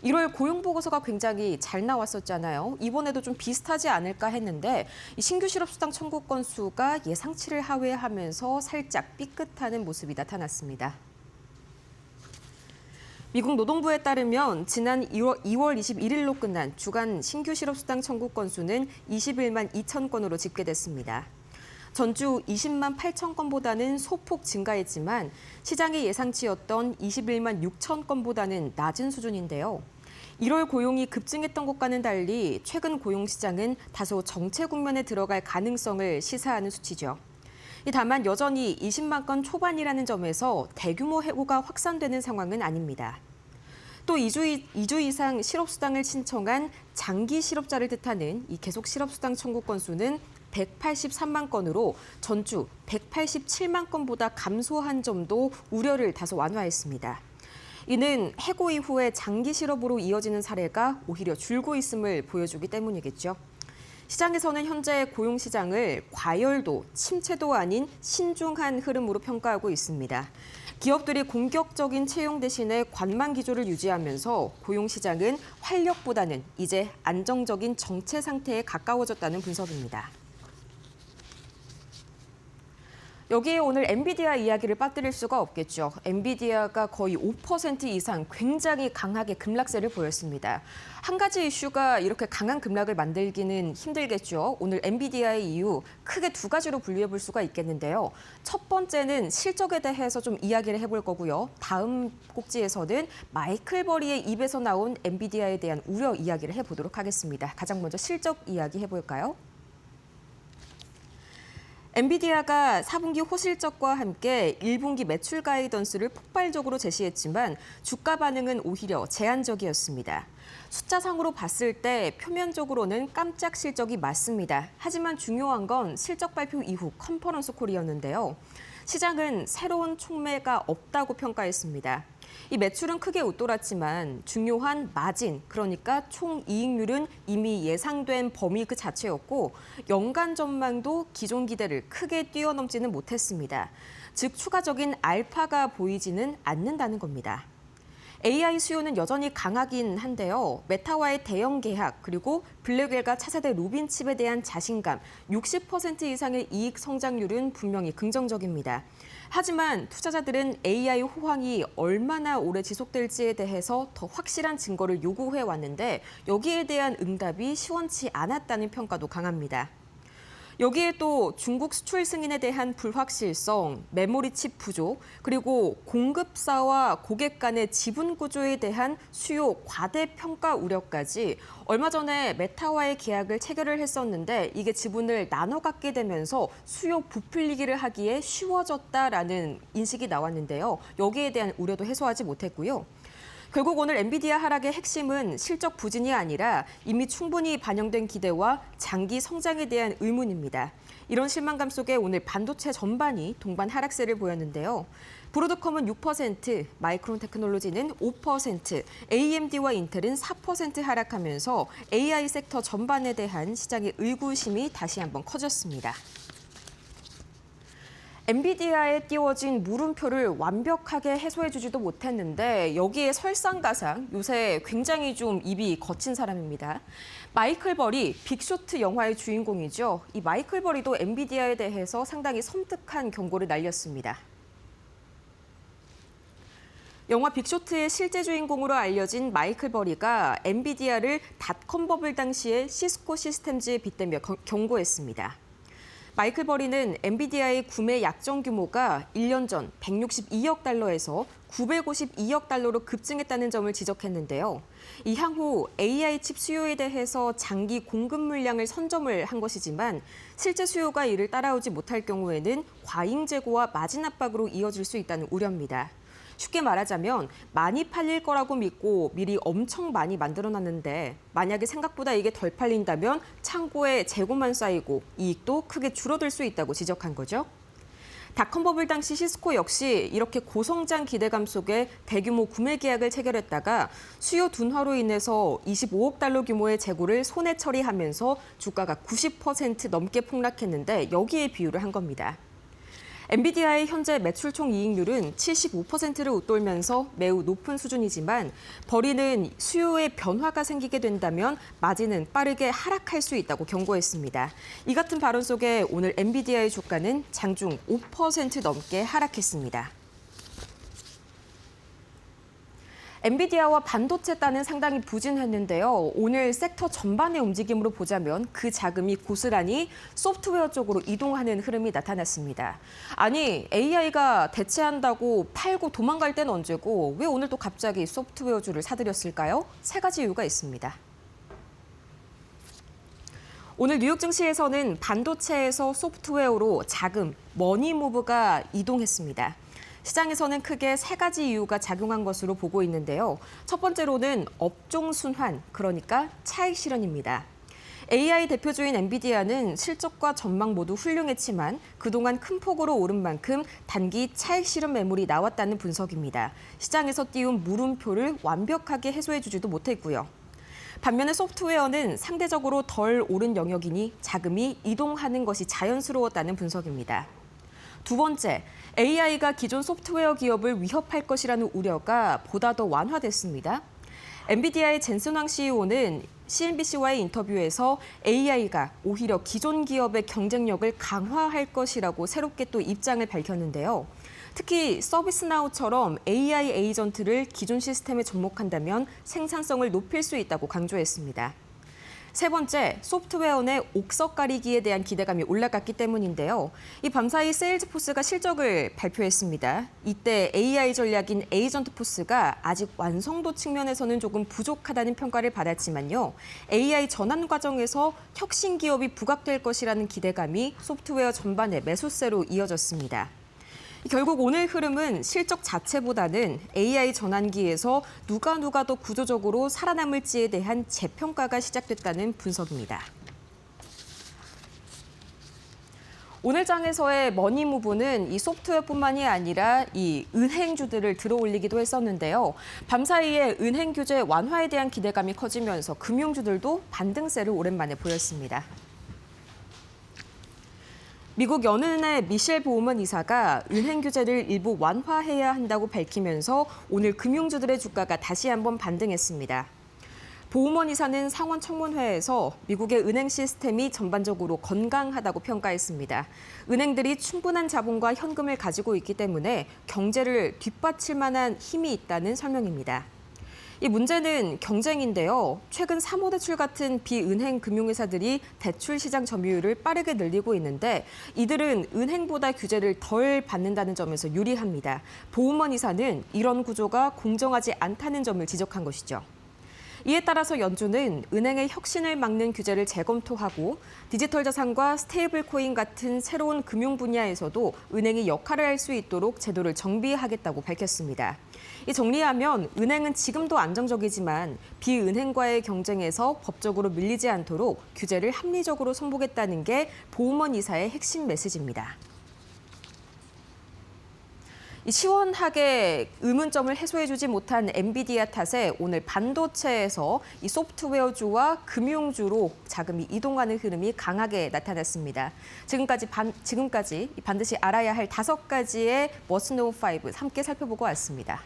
1월 고용 보고서가 굉장히 잘 나왔었잖아요. 이번에도 좀 비슷하지 않을까 했는데 이 신규 실업수당 청구 건수가 예상치를 하회하면서 살짝 삐끗하는 모습이 나타났습니다. 미국 노동부에 따르면 지난 2월 21일로 끝난 주간 신규 실업수당 청구 건수는 21만 2천 건으로 집계됐습니다. 전주 20만 8천 건보다는 소폭 증가했지만 시장의 예상치였던 21만 6천 건보다는 낮은 수준인데요. 1월 고용이 급증했던 것과는 달리 최근 고용 시장은 다소 정체 국면에 들어갈 가능성을 시사하는 수치죠. 다만 여전히 20만 건 초반이라는 점에서 대규모 해고가 확산되는 상황은 아닙니다. 또 2주 이상 실업수당을 신청한 장기 실업자를 뜻하는 이 계속 실업수당 청구 건수는 183만 건으로 전주 187만 건보다 감소한 점도 우려를 다소 완화했습니다. 이는 해고 이후에 장기 실업으로 이어지는 사례가 오히려 줄고 있음을 보여주기 때문이겠죠. 시장에서는 현재 고용 시장을 과열도, 침체도 아닌 신중한 흐름으로 평가하고 있습니다. 기업들이 공격적인 채용 대신에 관망 기조를 유지하면서 고용 시장은 활력보다는 이제 안정적인 정체 상태에 가까워졌다는 분석입니다. 여기에 오늘 엔비디아 이야기를 빠뜨릴 수가 없겠죠. 엔비디아가 거의 5% 이상 굉장히 강하게 급락세를 보였습니다. 한 가지 이슈가 이렇게 강한 급락을 만들기는 힘들겠죠. 오늘 엔비디아의 이유 크게 두 가지로 분류해 볼 수가 있겠는데요. 첫 번째는 실적에 대해서 좀 이야기를 해볼 거고요. 다음 꼭지에서는 마이클 버리의 입에서 나온 엔비디아에 대한 우려 이야기를 해보도록 하겠습니다. 가장 먼저 실적 이야기 해볼까요? 엔비디아가 4분기 호실적과 함께 1분기 매출 가이던스를 폭발적으로 제시했지만 주가 반응은 오히려 제한적이었습니다. 숫자상으로 봤을 때 표면적으로는 깜짝 실적이 맞습니다. 하지만 중요한 건 실적 발표 이후 컨퍼런스 콜이었는데요. 시장은 새로운 촉매가 없다고 평가했습니다. 이 매출은 크게 웃돌았지만 중요한 마진, 그러니까 총이익률은 이미 예상된 범위 그 자체였고 연간 전망도 기존 기대를 크게 뛰어넘지는 못했습니다. 즉 추가적인 알파가 보이지는 않는다는 겁니다. AI 수요는 여전히 강하긴 한데요. 메타와의 대형 계약 그리고 블랙웰과 차세대 루빈칩에 대한 자신감, 60% 이상의 이익 성장률은 분명히 긍정적입니다. 하지만 투자자들은 AI 호황이 얼마나 오래 지속될지에 대해서 더 확실한 증거를 요구해 왔는데 여기에 대한 응답이 시원치 않았다는 평가도 강합니다. 여기에 또 중국 수출 승인에 대한 불확실성, 메모리 칩 부족, 그리고 공급사와 고객 간의 지분 구조에 대한 수요 과대평가 우려까지 얼마 전에 메타와의 계약을 체결을 했었는데 이게 지분을 나눠 갖게 되면서 수요 부풀리기를 하기에 쉬워졌다라는 인식이 나왔는데요. 여기에 대한 우려도 해소하지 못했고요. 결국 오늘 엔비디아 하락의 핵심은 실적 부진이 아니라 이미 충분히 반영된 기대와 장기 성장에 대한 의문입니다. 이런 실망감 속에 오늘 반도체 전반이 동반 하락세를 보였는데요. 브로드컴은 6%, 마이크론 테크놀로지는 5%, AMD와 인텔은 4% 하락하면서 AI 섹터 전반에 대한 시장의 의구심이 다시 한번 커졌습니다. 엔비디아에 띄워진 물음표를 완벽하게 해소해주지도 못했는데 여기에 설상가상 요새 굉장히 좀 입이 거친 사람입니다. 마이클 버리, 빅쇼트 영화의 주인공이죠. 이 마이클 버리도 엔비디아에 대해서 상당히 섬뜩한 경고를 날렸습니다. 영화 빅쇼트의 실제 주인공으로 알려진 마이클 버리가 엔비디아를 닷컴 버블 당시의 시스코 시스템즈에 빗대며 경고했습니다. 마이클 버리는 엔비디아의 구매 약정 규모가 1년 전 162억 달러에서 952억 달러로 급증했다는 점을 지적했는데요. 이 향후 AI 칩 수요에 대해서 장기 공급 물량을 선점을 한 것이지만 실제 수요가 이를 따라오지 못할 경우에는 과잉 재고와 마진 압박으로 이어질 수 있다는 우려입니다. 쉽게 말하자면 많이 팔릴 거라고 믿고 미리 엄청 많이 만들어놨는데 만약에 생각보다 이게 덜 팔린다면 창고에 재고만 쌓이고 이익도 크게 줄어들 수 있다고 지적한 거죠. 닷컴 버블 당시 시스코 역시 이렇게 고성장 기대감 속에 대규모 구매 계약을 체결했다가 수요 둔화로 인해서 25억 달러 규모의 재고를 손해 처리하면서 주가가 90% 넘게 폭락했는데 여기에 비유를 한 겁니다. 엔비디아의 현재 매출 총 이익률은 75%를 웃돌면서 매우 높은 수준이지만 벌이는 수요에 변화가 생기게 된다면 마진은 빠르게 하락할 수 있다고 경고했습니다. 이 같은 발언 속에 오늘 엔비디아의 주가는 장중 5% 넘게 하락했습니다. 엔비디아와 반도체단은 상당히 부진했는데요. 오늘 섹터 전반의 움직임으로 보자면 그 자금이 고스란히 소프트웨어 쪽으로 이동하는 흐름이 나타났습니다. 아니, AI가 대체한다고 팔고 도망갈 때는 언제고 왜 오늘 또 갑자기 소프트웨어주를 사들였을까요? 세 가지 이유가 있습니다. 오늘 뉴욕 증시에서는 반도체에서 소프트웨어로 자금, 머니무브가 이동했습니다. 시장에서는 크게 세 가지 이유가 작용한 것으로 보고 있는데요. 첫 번째로는 업종 순환, 그러니까 차익 실현입니다. AI 대표주인 엔비디아는 실적과 전망 모두 훌륭했지만 그동안 큰 폭으로 오른 만큼 단기 차익 실현 매물이 나왔다는 분석입니다. 시장에서 띄운 물음표를 완벽하게 해소해주지도 못했고요. 반면에 소프트웨어는 상대적으로 덜 오른 영역이니 자금이 이동하는 것이 자연스러웠다는 분석입니다. 두 번째, AI가 기존 소프트웨어 기업을 위협할 것이라는 우려가 보다 더 완화됐습니다. 엔비디아의 젠슨 황 CEO는 CNBC와의 인터뷰에서 AI가 오히려 기존 기업의 경쟁력을 강화할 것이라고 새롭게 또 입장을 밝혔는데요. 특히 서비스나우처럼 AI 에이전트를 기존 시스템에 접목한다면 생산성을 높일 수 있다고 강조했습니다. 세 번째, 소프트웨어 내 옥석 가리기에 대한 기대감이 올라갔기 때문인데요. 이 밤사이 세일즈포스가 실적을 발표했습니다. 이때 AI 전략인 에이전트포스가 아직 완성도 측면에서는 조금 부족하다는 평가를 받았지만요. AI 전환 과정에서 혁신 기업이 부각될 것이라는 기대감이 소프트웨어 전반의 매수세로 이어졌습니다. 결국 오늘 흐름은 실적 자체보다는 AI 전환기에서 누가 더 구조적으로 살아남을지에 대한 재평가가 시작됐다는 분석입니다. 오늘 장에서의 머니무브는 이 소프트웨어뿐만이 아니라 이 은행주들을 들어올리기도 했었는데요. 밤사이에 은행 규제 완화에 대한 기대감이 커지면서 금융주들도 반등세를 오랜만에 보였습니다. 미국 연은의 미셸 보우먼 이사가 은행 규제를 일부 완화해야 한다고 밝히면서 오늘 금융주들의 주가가 다시 한번 반등했습니다. 보우먼 이사는 상원 청문회에서 미국의 은행 시스템이 전반적으로 건강하다고 평가했습니다. 은행들이 충분한 자본과 현금을 가지고 있기 때문에 경제를 뒷받칠 만한 힘이 있다는 설명입니다. 이 문제는 경쟁인데요. 최근 사모대출 같은 비은행 금융회사들이 대출 시장 점유율을 빠르게 늘리고 있는데 이들은 은행보다 규제를 덜 받는다는 점에서 유리합니다. 보우먼 이사는 이런 구조가 공정하지 않다는 점을 지적한 것이죠. 이에 따라서 연준은 은행의 혁신을 막는 규제를 재검토하고 디지털 자산과 스테이블 코인 같은 새로운 금융 분야에서도 은행이 역할을 할 수 있도록 제도를 정비하겠다고 밝혔습니다. 이 정리하면 은행은 지금도 안정적이지만 비은행과의 경쟁에서 법적으로 밀리지 않도록 규제를 합리적으로 손보겠다는 게 보우먼 이사의 핵심 메시지입니다. 시원하게 의문점을 해소해주지 못한 엔비디아 탓에 오늘 반도체에서 이 소프트웨어주와 금융주로 자금이 이동하는 흐름이 강하게 나타났습니다. 지금까지 반드시 알아야 할 5가지의 머스노우 5 함께 살펴보고 왔습니다.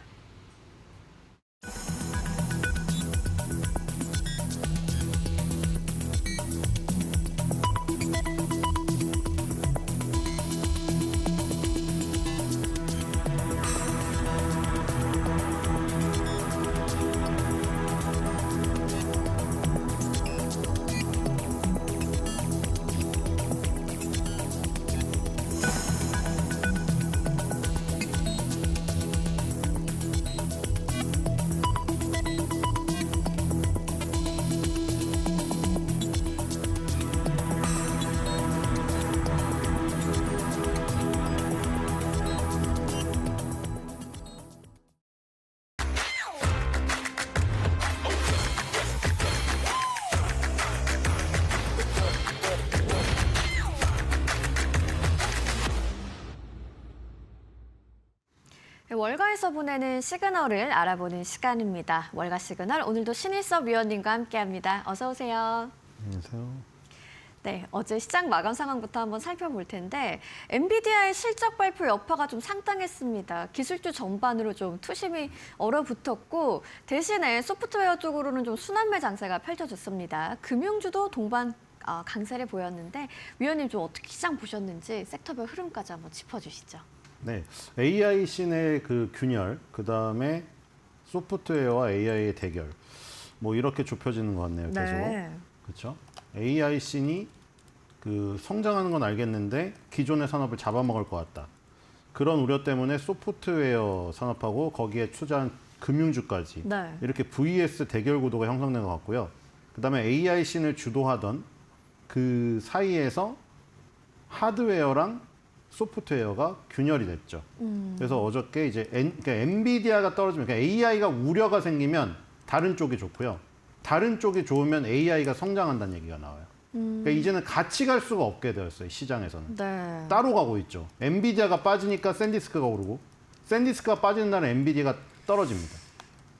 월가에서 보내는 시그널을 알아보는 시간입니다. 월가 시그널 오늘도 신일섭 위원님과 함께합니다. 어서 오세요. 안녕하세요. 네, 어제 시장 마감 상황부터 한번 살펴볼 텐데 엔비디아의 실적 발표 여파가 좀 상당했습니다. 기술주 전반으로 좀 투심이 얼어붙었고 대신에 소프트웨어 쪽으로는 좀 순환매 장세가 펼쳐졌습니다. 금융주도 동반 강세를 보였는데 위원님 좀 어떻게 시장 보셨는지 섹터별 흐름까지 한번 짚어주시죠. 네, AI 씬의 그 균열, 그 다음에 소프트웨어와 AI의 대결, 뭐 이렇게 좁혀지는 것 같네요. 계속. 그렇죠? AI 씬이 그 성장하는 건 알겠는데 기존의 산업을 잡아먹을 것 같다. 그런 우려 때문에 소프트웨어 산업하고 거기에 투자한 금융주까지 네. 이렇게 VS 대결 구도가 형성된 것 같고요. 그다음에 AI 씬을 주도하던 그 사이에서 하드웨어랑 소프트웨어가 균열이 됐죠. 그래서 어저께 이제 그러니까 엔비디아가 떨어지면 그러니까 AI가 우려가 생기면 다른 쪽이 좋고요. 다른 쪽이 좋으면 AI가 성장한다는 얘기가 나와요. 그러니까 이제는 같이 갈 수가 없게 되었어요. 시장에서는. 네. 따로 가고 있죠. 엔비디아가 빠지니까 샌디스크가 오르고 샌디스크가 빠지는 날은 엔비디아가 떨어집니다.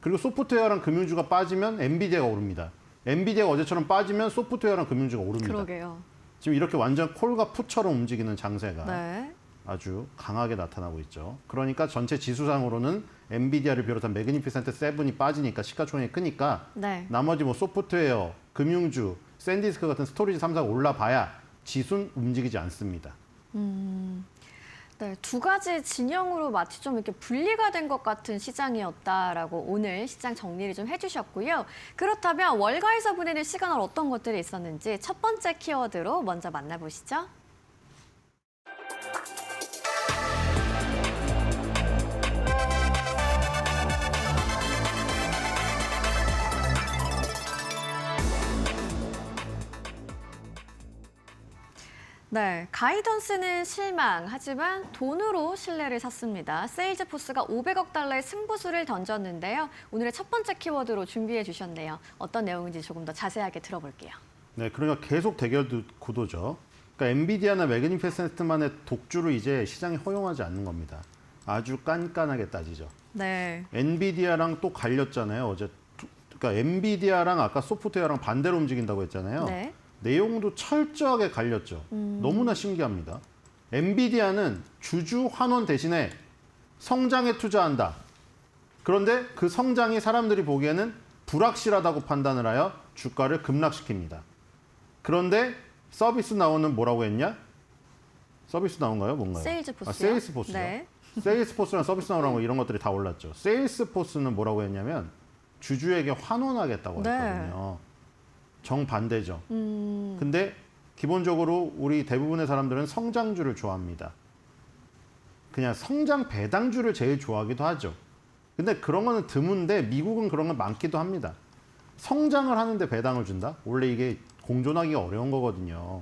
그리고 소프트웨어랑 금융주가 빠지면 엔비디아가 오릅니다. 엔비디아가 어제처럼 빠지면 소프트웨어랑 금융주가 오릅니다. 그러게요. 지금 이렇게 완전 콜과 푸처럼 움직이는 장세가 네. 아주 강하게 나타나고 있죠. 그러니까 전체 지수상으로는 엔비디아를 비롯한 매그니피센트 7이 빠지니까 시가총액이 크니까 네. 나머지 뭐 소프트웨어, 금융주, 샌디스크 같은 스토리지 3사가 올라봐야 지수는 움직이지 않습니다. 네, 두 가지 진영으로 마치 좀 이렇게 분리가 된 것 같은 시장이었다라고 오늘 시장 정리를 좀 해주셨고요. 그렇다면 월가에서 보내는 시간은 어떤 것들이 있었는지 첫 번째 키워드로 먼저 만나보시죠. 네, 가이던스는 실망, 하지만 돈으로 신뢰를 샀습니다. 세일즈포스가 500억 달러의 승부수를 던졌는데요. 오늘의 첫 번째 키워드로 준비해 주셨네요. 어떤 내용인지 조금 더 자세하게 들어볼게요. 네, 그러니까 계속 대결 구도죠. 그러니까 엔비디아나 매그니피센트만의 독주를 이제 시장이 허용하지 않는 겁니다. 아주 깐깐하게 따지죠. 네. 엔비디아랑 또 갈렸잖아요. 어제 그러니까 엔비디아랑 아까 소프트웨어랑 반대로 움직인다고 했잖아요. 네. 내용도 철저하게 갈렸죠. 너무나 신기합니다. 엔비디아는 주주 환원 대신에 성장에 투자한다. 그런데 그 성장이 사람들이 보기에는 불확실하다고 판단을 하여 주가를 급락시킵니다. 그런데 서비스 나오는 뭐라고 했냐? 서비스 나온가요? 뭔가요? 세일즈포스요? 세일스포스죠. 네. 세일스포스랑 서비스 나오는 거 이런 것들이 다 올랐죠. 세일스포스는 뭐라고 했냐면 주주에게 환원하겠다고 네. 했거든요. 정반대죠. 근데 기본적으로 우리 대부분의 사람들은 성장주를 좋아합니다. 그냥 성장 배당주를 제일 좋아하기도 하죠. 근데 그런 거는 드문데 미국은 그런 건 많기도 합니다. 성장을 하는데 배당을 준다? 원래 이게 공존하기가 어려운 거거든요.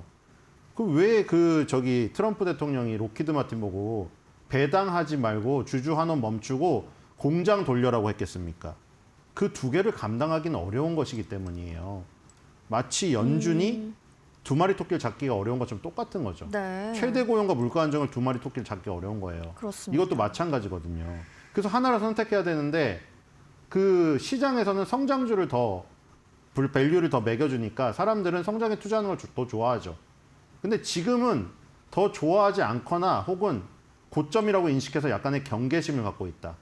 왜 트럼프 대통령이 로키드 마틴 보고 배당하지 말고 주주 환원 멈추고 공장 돌려라고 했겠습니까? 그 두 개를 감당하기는 어려운 것이기 때문이에요. 마치 연준이 두 마리 토끼를 잡기가 어려운 것처럼 똑같은 거죠. 네. 최대 고용과 물가 안정을 두 마리 토끼를 잡기 어려운 거예요. 그렇습니다. 이것도 마찬가지거든요. 그래서 하나를 선택해야 되는데 그 시장에서는 성장주를 밸류를 더 매겨주니까 사람들은 성장에 투자하는 걸 더 좋아하죠. 근데 지금은 더 좋아하지 않거나 혹은 고점이라고 인식해서 약간의 경계심을 갖고 있다.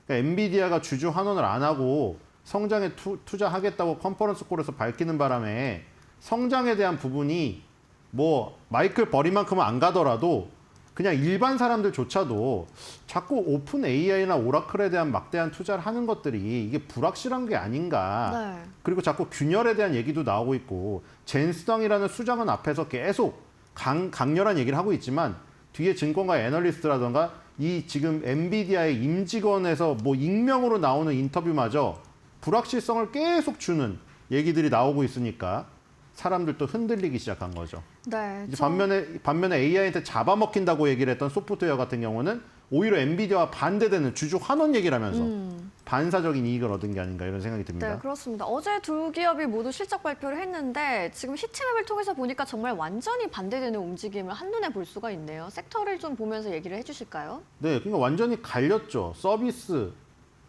그러니까 엔비디아가 주주 환원을 안 하고 성장에 투자하겠다고 컨퍼런스 콜에서 밝히는 바람에 성장에 대한 부분이 뭐 마이클 버리만큼은 안 가더라도 그냥 일반 사람들조차도 자꾸 오픈 AI나 오라클에 대한 막대한 투자를 하는 것들이 이게 불확실한 게 아닌가. 네. 그리고 자꾸 균열에 대한 얘기도 나오고 있고 젠스당이라는 수장은 앞에서 계속 강렬한 얘기를 하고 있지만 뒤에 증권가 애널리스트라던가 이 지금 엔비디아의 임직원에서 뭐 익명으로 나오는 인터뷰마저 불확실성을 계속 주는 얘기들이 나오고 있으니까 사람들도 흔들리기 시작한 거죠. 네. 이제 반면에 AI한테 잡아먹힌다고 얘기를 했던 소프트웨어 같은 경우는 오히려 엔비디아와 반대되는 주주 환원 얘기를 하면서 반사적인 이익을 얻은 게 아닌가 이런 생각이 듭니다. 네, 그렇습니다. 어제 두 기업이 모두 실적 발표를 했는데 지금 시트맵을 통해서 보니까 정말 완전히 반대되는 움직임을 한눈에 볼 수가 있네요. 섹터를 좀 보면서 얘기를 해주실까요? 네, 그러니까 완전히 갈렸죠. 서비스,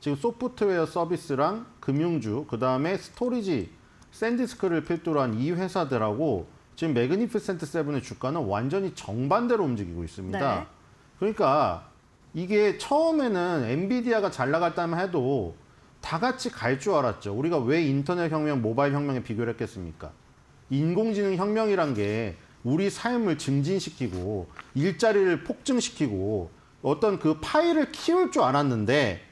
지금 소프트웨어 서비스랑 금융주, 그 다음에 스토리지, 샌디스크를 필두로 한 이 회사들하고 지금 매그니피센트 세븐의 주가는 완전히 정반대로 움직이고 있습니다. 네. 그러니까 이게 처음에는 엔비디아가 잘 나갔다면 해도 다 같이 갈 줄 알았죠. 우리가 왜 인터넷 혁명, 모바일 혁명에 비교를 했겠습니까? 인공지능 혁명이란 게 우리 삶을 증진시키고 일자리를 폭증시키고 어떤 그 파일을 키울 줄 알았는데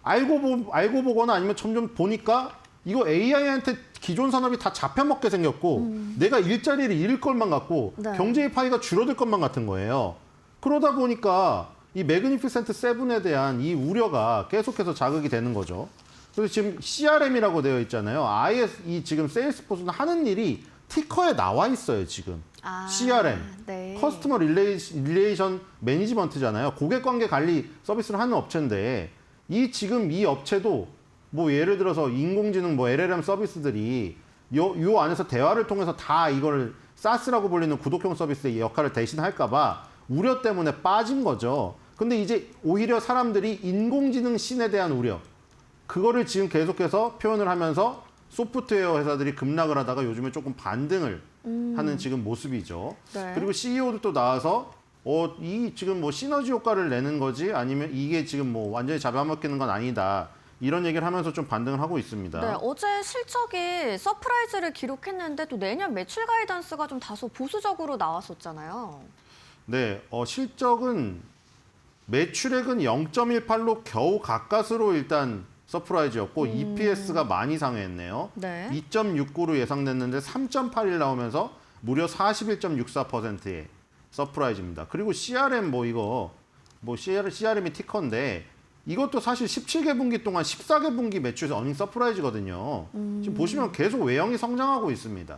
알고 보거나 아니면 점점 보니까 이거 AI한테 기존 산업이 다 잡혀먹게 생겼고 내가 일자리를 잃을 것만 같고 네. 경제의 파이가 줄어들 것만 같은 거예요. 그러다 보니까 이 매그니피센트 세븐에 대한 이 우려가 계속해서 자극이 되는 거죠. 그래서 지금 CRM이라고 되어 있잖아요. 아예 이 지금 세일스포스는 하는 일이 티커에 나와 있어요, 지금. CRM, 네. 커스터머 릴레이션 매니지먼트잖아요. 고객 관계 관리 서비스를 하는 업체인데 지금 이 업체도 뭐 예를 들어서 인공지능 뭐 LLM 서비스들이 요 안에서 대화를 통해서 다 이걸 SaaS라고 불리는 구독형 서비스의 역할을 대신할까 봐 우려 때문에 빠진 거죠. 근데 이제 오히려 사람들이 인공지능 신에 대한 우려, 그거를 지금 계속해서 표현을 하면서 소프트웨어 회사들이 급락을 하다가 요즘에 조금 반등을 하는 지금 모습이죠. 네. 그리고 CEO들도 나와서 이 지금 뭐 시너지 효과를 내는 거지 아니면 이게 지금 뭐 완전히 잡아먹히는 건 아니다. 이런 얘기를 하면서 좀 반등을 하고 있습니다. 네, 어제 실적이 서프라이즈를 기록했는데 또 내년 매출 가이던스가 좀 다소 보수적으로 나왔었잖아요. 네, 실적은 매출액은 0.18로 겨우 가까스로 일단 서프라이즈였고 EPS가 많이 상회했네요. 네. 2.69로 예상됐는데 3.81 나오면서 무려 41.64%의 서프라이즈입니다. 그리고 CRM CRM이 티커인데 이것도 사실 17개 분기 동안 14개 분기 매출 어닝 서프라이즈거든요. 지금 보시면 계속 외형이 성장하고 있습니다.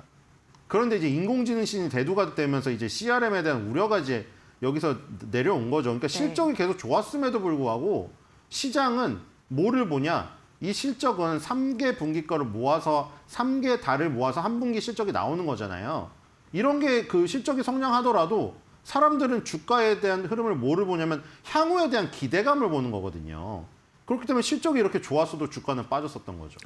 그런데 이제 인공지능 신이 대두가 되면서 이제 CRM에 대한 우려가 이제 여기서 내려온 거죠. 그러니까 실적이 계속 좋았음에도 불구하고 시장은 뭐를 보냐? 이 실적은 3개 분기 거를 모아서 3개 달을 모아서 한 분기 실적이 나오는 거잖아요. 이런 게 그 실적이 성장하더라도 사람들은 주가에 대한 흐름을 뭐를 보냐면 향후에 대한 기대감을 보는 거거든요. 그렇기 때문에 실적이 이렇게 좋았어도 주가는 빠졌었던 거죠.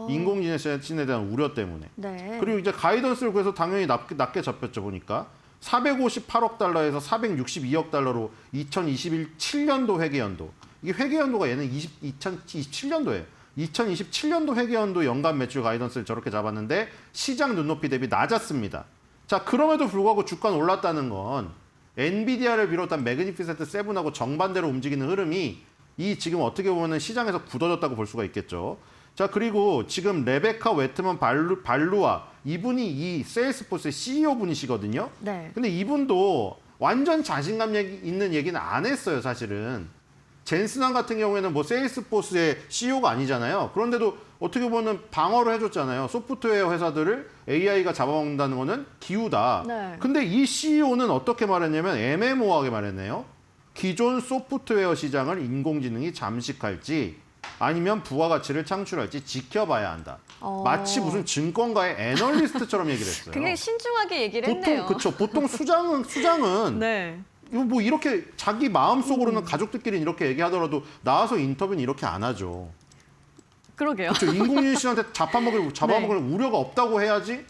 인공지능 신에 대한 우려 때문에. 네. 그리고 이제 가이던스를 그래서 당연히 낮게 잡혔죠, 보니까. 458억 달러에서 462억 달러로 2027년도 회계연도. 이게 회계연도가 얘는 2027년도예요. 2027년도 회계연도 연간 매출 가이던스를 저렇게 잡았는데 시장 눈높이 대비 낮았습니다. 자, 그럼에도 불구하고 주가는 올랐다는 건 엔비디아를 비롯한 매그니피센트 세븐하고 정반대로 움직이는 흐름이 이 지금 어떻게 보면 시장에서 굳어졌다고 볼 수가 있겠죠. 자, 그리고 지금 레베카 웨트먼 발루아 이분이 이 세일스포스의 CEO 분이시거든요. 네. 근데 이분도 완전 자신감 있는 얘기는 안 했어요, 사실은. 젠슨왕 같은 경우에는 뭐 세일스포스의 CEO가 아니잖아요. 그런데도 어떻게 보면 방어를 해줬잖아요. 소프트웨어 회사들을 AI가 잡아먹는다는 거는 기우다. 네. 근데 이 CEO는 어떻게 말했냐면 애매모호하게 말했네요. 기존 소프트웨어 시장을 인공지능이 잠식할지 아니면 부가가치를 창출할지 지켜봐야 한다. 마치 무슨 증권가의 애널리스트처럼 얘기를 했어요. 굉장히 신중하게 얘기를 했네요. 보통 수장은 네. 이거 뭐 이렇게 자기 마음속으로는 가족들끼리 이렇게 얘기하더라도 나와서 인터뷰는 이렇게 안 하죠. 그러게요. 그렇죠. 인공지능 씨한테 잡아먹을 우려가 없다고 해야지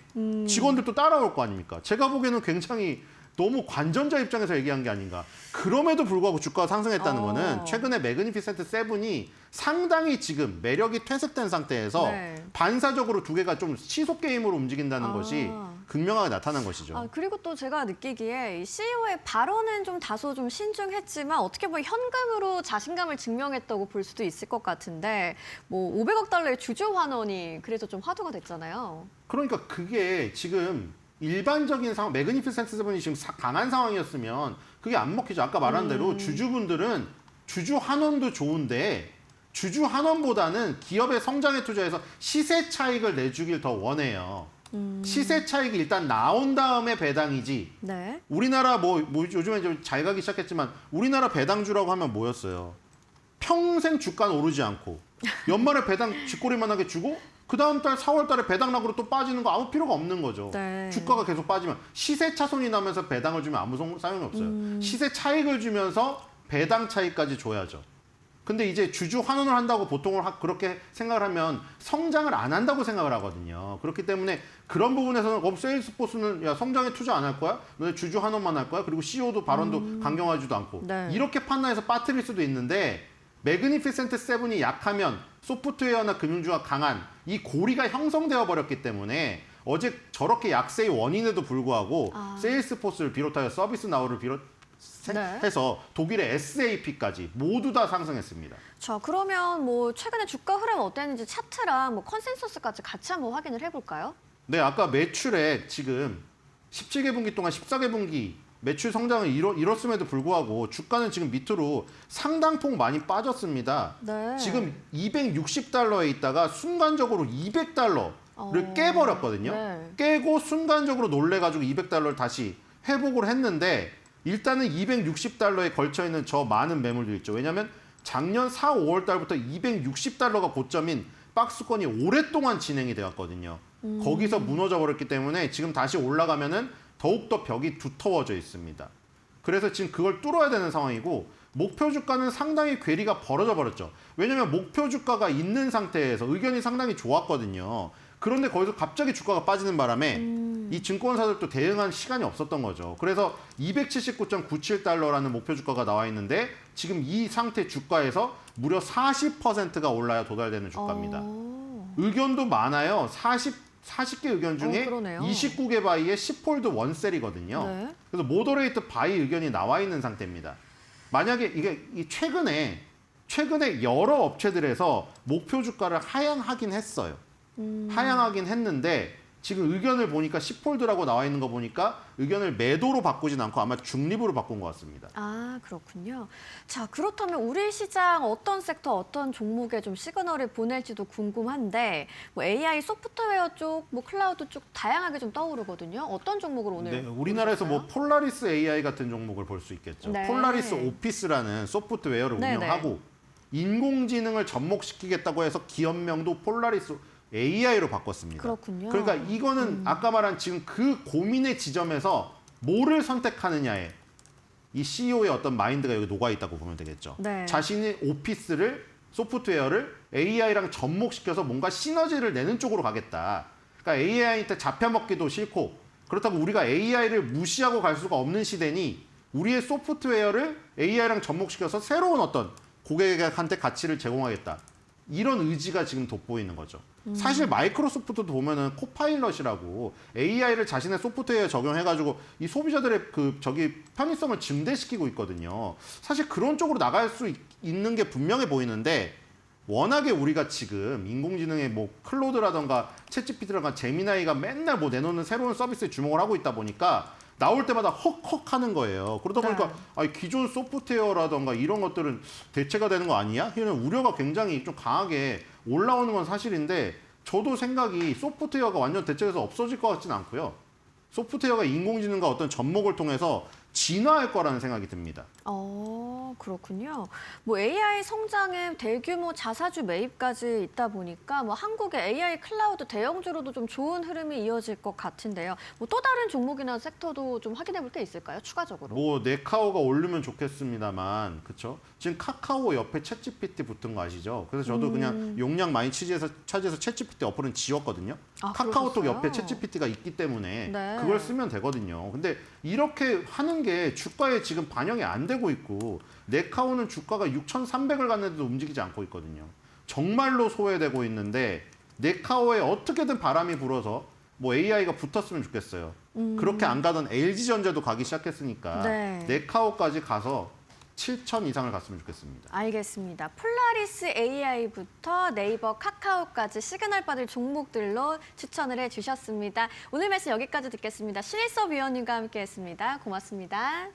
직원들도 따라올 거 아닙니까? 제가 보기에는 굉장히 너무 관전자 입장에서 얘기한 게 아닌가. 그럼에도 불구하고 주가가 상승했다는 거는 최근에 매그니피센트 세븐이 상당히 지금 매력이 퇴색된 상태에서 네. 반사적으로 두 개가 좀 시속 게임으로 움직인다는 것이 극명하게 나타난 것이죠. 그리고 또 제가 느끼기에 이 CEO의 발언은 좀 다소 좀 신중했지만 어떻게 보면 현금으로 자신감을 증명했다고 볼 수도 있을 것 같은데 뭐 500억 달러의 주주 환원이 그래서 좀 화두가 됐잖아요. 그러니까 그게 지금 일반적인 상황, 매그니피센트 세븐이 지금 강한 상황이었으면 그게 안 먹히죠. 아까 말한 대로 주주분들은 주주 환원도 좋은데 주주 환원보다는 기업의 성장에 투자해서 시세 차익을 내주길 더 원해요. 시세 차익이 일단 나온 다음에 배당이지. 네. 우리나라 뭐 요즘에 좀 잘 가기 시작했지만 우리나라 배당주라고 하면 뭐였어요? 평생 주가는 오르지 않고 연말에 배당 쥐꼬리만하게 주고 그 다음 달 4월 달에 배당락으로 또 빠지는 거 아무 필요가 없는 거죠. 네. 주가가 계속 빠지면 시세 차손이 나면서 배당을 주면 아무 소용이 없어요. 시세 차익을 주면서 배당 차익까지 줘야죠. 근데 이제 주주 환원을 한다고 보통을 그렇게 생각을 하면 성장을 안 한다고 생각을 하거든요. 그렇기 때문에 그런 부분에서는 세일스포스는 야 성장에 투자 안 할 거야? 너네 주주 환원만 할 거야? 그리고 CEO도 발언도 강경하지도 않고 네. 이렇게 판단해서 빠뜨릴 수도 있는데 매그니피센트 세븐이 약하면 소프트웨어나 금융주가 강한 이 고리가 형성되어 버렸기 때문에 어제 저렇게 약세의 원인에도 불구하고 세일스포스를 비롯하여 서비스나우를 비롯해서 독일의 SAP까지 모두 다 상승했습니다. 자, 그러면 뭐 최근에 주가 흐름 어땠는지 차트랑 뭐 컨센서스까지 같이 한번 확인을 해볼까요? 네, 아까 매출액 지금 17개 분기 동안 14개 분기 매출 성장을 이뤘음에도 불구하고 주가는 지금 밑으로 상당폭 많이 빠졌습니다. 네. 지금 260달러에 있다가 순간적으로 200달러를 깨버렸거든요. 네. 깨고 순간적으로 놀래가지고 200달러를 다시 회복을 했는데 일단은 260달러에 걸쳐있는 저 많은 매물도 있죠. 왜냐하면 작년 4, 5월 달부터 260달러가 고점인 박스권이 오랫동안 진행이 되었거든요. 거기서 무너져 버렸기 때문에 지금 다시 올라가면은 더욱더 벽이 두터워져 있습니다. 그래서 지금 그걸 뚫어야 되는 상황이고 목표 주가는 상당히 괴리가 벌어져 버렸죠. 왜냐하면 목표 주가가 있는 상태에서 의견이 상당히 좋았거든요. 그런데 거기서 갑자기 주가가 빠지는 바람에 이 증권사들도 대응한 시간이 없었던 거죠. 그래서 279.97달러라는 목표 주가가 나와 있는데 지금 이 상태 주가에서 무려 40%가 올라야 도달되는 주가입니다. 의견도 많아요. 40개 의견 중에 그러네요. 29개 바이에 10홀드 원셀이거든요. 네. 그래서 모더레이트 바이 의견이 나와 있는 상태입니다. 만약에 이게 최근에 여러 업체들에서 목표 주가를 하향하긴 했어요. 하향하긴 했는데 지금 의견을 보니까 10홀드라고 나와 있는 거 보니까 의견을 매도로 바꾸진 않고 아마 중립으로 바꾼 것 같습니다. 아, 그렇군요. 자, 그렇다면 우리 시장 어떤 섹터, 어떤 종목에 좀 시그널을 보낼지도 궁금한데 뭐 AI 소프트웨어 쪽, 뭐 클라우드 쪽 다양하게 좀 떠오르거든요. 어떤 종목을 오늘 네, 우리나라에서 뭐 보셨어요? 폴라리스 AI 같은 종목을 볼 수 있겠죠. 네. 폴라리스 오피스라는 소프트웨어를 네네. 운영하고 인공지능을 접목시키겠다고 해서 기업명도 폴라리스 AI로 바꿨습니다. 그렇군요. 그러니까 이거는 아까 말한 지금 그 고민의 지점에서 뭐를 선택하느냐에 이 CEO의 어떤 마인드가 여기 녹아 있다고 보면 되겠죠. 네. 자신의 오피스를 소프트웨어를 AI랑 접목시켜서 뭔가 시너지를 내는 쪽으로 가겠다. 그러니까 AI한테 잡혀먹기도 싫고 그렇다고 우리가 AI를 무시하고 갈 수가 없는 시대니 우리의 소프트웨어를 AI랑 접목시켜서 새로운 어떤 고객한테 가치를 제공하겠다. 이런 의지가 지금 돋보이는 거죠. 사실 마이크로소프트도 보면은 코파일럿이라고 AI를 자신의 소프트웨어에 적용해가지고 이 소비자들의 편의성을 증대시키고 있거든요. 사실 그런 쪽으로 나갈 수 있는 게 분명해 보이는데 워낙에 우리가 지금 인공지능의 뭐 클로드라던가 챗GPT라던가 제미나이가 맨날 뭐 내놓는 새로운 서비스에 주목을 하고 있다 보니까 나올 때마다 헉헉하는 거예요. 그러다 보니까 네. 아니, 기존 소프트웨어라던가 이런 것들은 대체가 되는 거 아니야? 이런 우려가 굉장히 좀 강하게 올라오는 건 사실인데 저도 생각이 소프트웨어가 완전 대체돼서 없어질 것 같지는 않고요. 소프트웨어가 인공지능과 어떤 접목을 통해서 진화할 거라는 생각이 듭니다. 그렇군요. 뭐 AI 성장에 대규모 자사주 매입까지 있다 보니까 뭐 한국의 AI 클라우드 대형주로도 좀 좋은 흐름이 이어질 것 같은데요. 뭐 또 다른 종목이나 섹터도 좀 확인해 볼 게 있을까요? 추가적으로. 뭐 네카오가 오르면 좋겠습니다만, 그렇죠? 지금 카카오 옆에 챗GPT 붙은 거 아시죠? 그래서 저도 그냥 용량 많이 차지해서 챗GPT 어플은 지웠거든요. 카카오톡 그러셨어요? 옆에 챗GPT가 있기 때문에 네. 그걸 쓰면 되거든요. 근데 이렇게 하는 게 주가에 지금 반영이 안 되고 있고 네카오는 주가가 6,300을 갔는데도 움직이지 않고 있거든요. 정말로 소외되고 있는데 네카오에 어떻게든 바람이 불어서 뭐 AI가 붙었으면 좋겠어요. 그렇게 안 가던 LG전자도 가기 시작했으니까 네. 네카오까지 가서 7,000 이상을 갔으면 좋겠습니다. 알겠습니다. 폴라리스 AI부터 네이버, 카카오까지 시그널 받을 종목들로 추천을 해주셨습니다. 오늘 말씀 여기까지 듣겠습니다. 신일섭 위원님과 함께했습니다. 고맙습니다.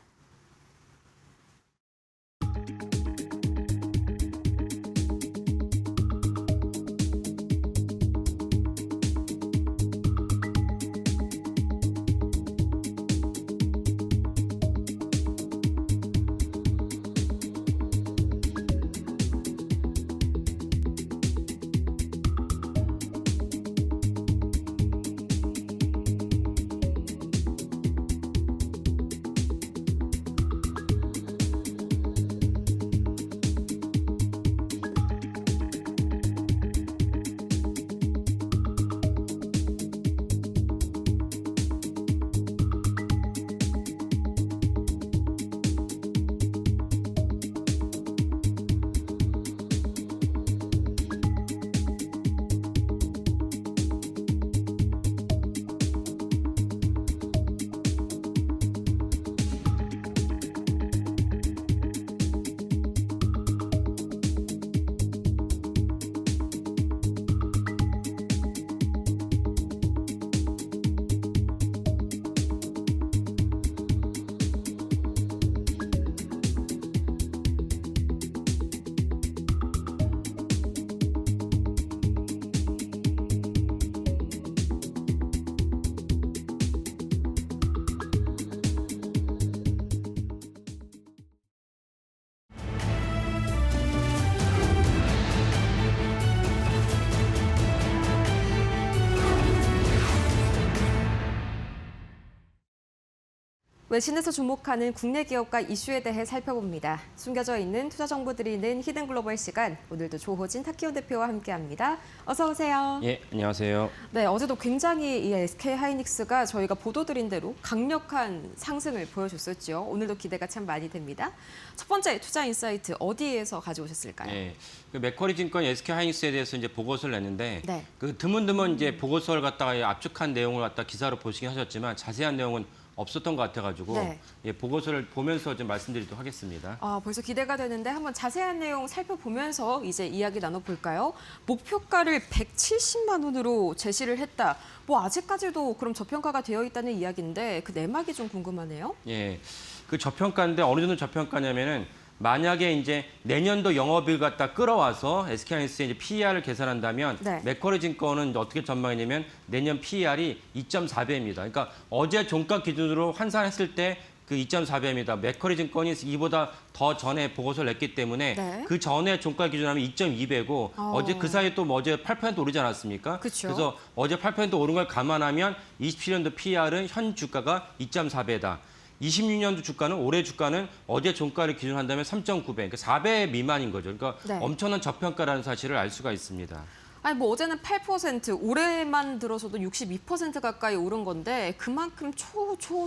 외신에서 주목하는 국내 기업과 이슈에 대해 살펴봅니다. 숨겨져 있는 투자 정보 드리는 히든 글로벌 시간, 오늘도 조호진 타키온 대표와 함께합니다. 어서 오세요. 예, 안녕하세요. 네, 어제도 굉장히 이 SK 하이닉스가 저희가 보도드린 대로 강력한 상승을 보여줬었죠. 오늘도 기대가 참 많이 됩니다. 첫 번째 투자 인사이트 어디에서 가져오셨을까요? 예, 그 맥쿼리 증권 SK 하이닉스에 대해서 이제 보고서를 냈는데 네. 그 드문드문 이제 보고서를 갖다가 압축한 내용을 갖다 기사로 보시긴 하셨지만 자세한 내용은 없었던 것 같아가지고 네. 예, 보고서를 보면서 좀 말씀드리도록 하겠습니다. 벌써 기대가 되는데 한번 자세한 내용 살펴보면서 이제 이야기 나눠볼까요? 목표가를 170만 원으로 제시를 했다. 뭐 아직까지도 그럼 저평가가 되어 있다는 이야기인데 그 내막이 좀 궁금하네요. 예, 그 저평가인데 어느 정도 저평가냐면은 만약에 이제 내년도 영업을 갖다 끌어와서 SK하이닉스의 이제 PER을 계산한다면 네. 맥쿼리 증권은 어떻게 전망했냐면 내년 PER이 2.4배입니다. 그러니까 어제 종가 기준으로 환산했을 때 그 2.4배입니다. 맥쿼리 증권이 이보다 더 전에 보고서를 냈기 때문에 네. 그 전에 종가 기준하면 2.2배고 어제 그 사이에 또 어제 8% 오르지 않았습니까? 그쵸. 그래서 어제 8% 오른 걸 감안하면 27년도 PER은 현 주가가 2.4배다. 26년도 주가는 올해 주가는 어제 종가를 기준한다면 3.9배, 그러니까 4배 미만인 거죠. 그러니까 네. 엄청난 저평가라는 사실을 알 수가 있습니다. 아니 뭐 어제는 8%, 올해만 들어서도 62% 가까이 오른 건데 그만큼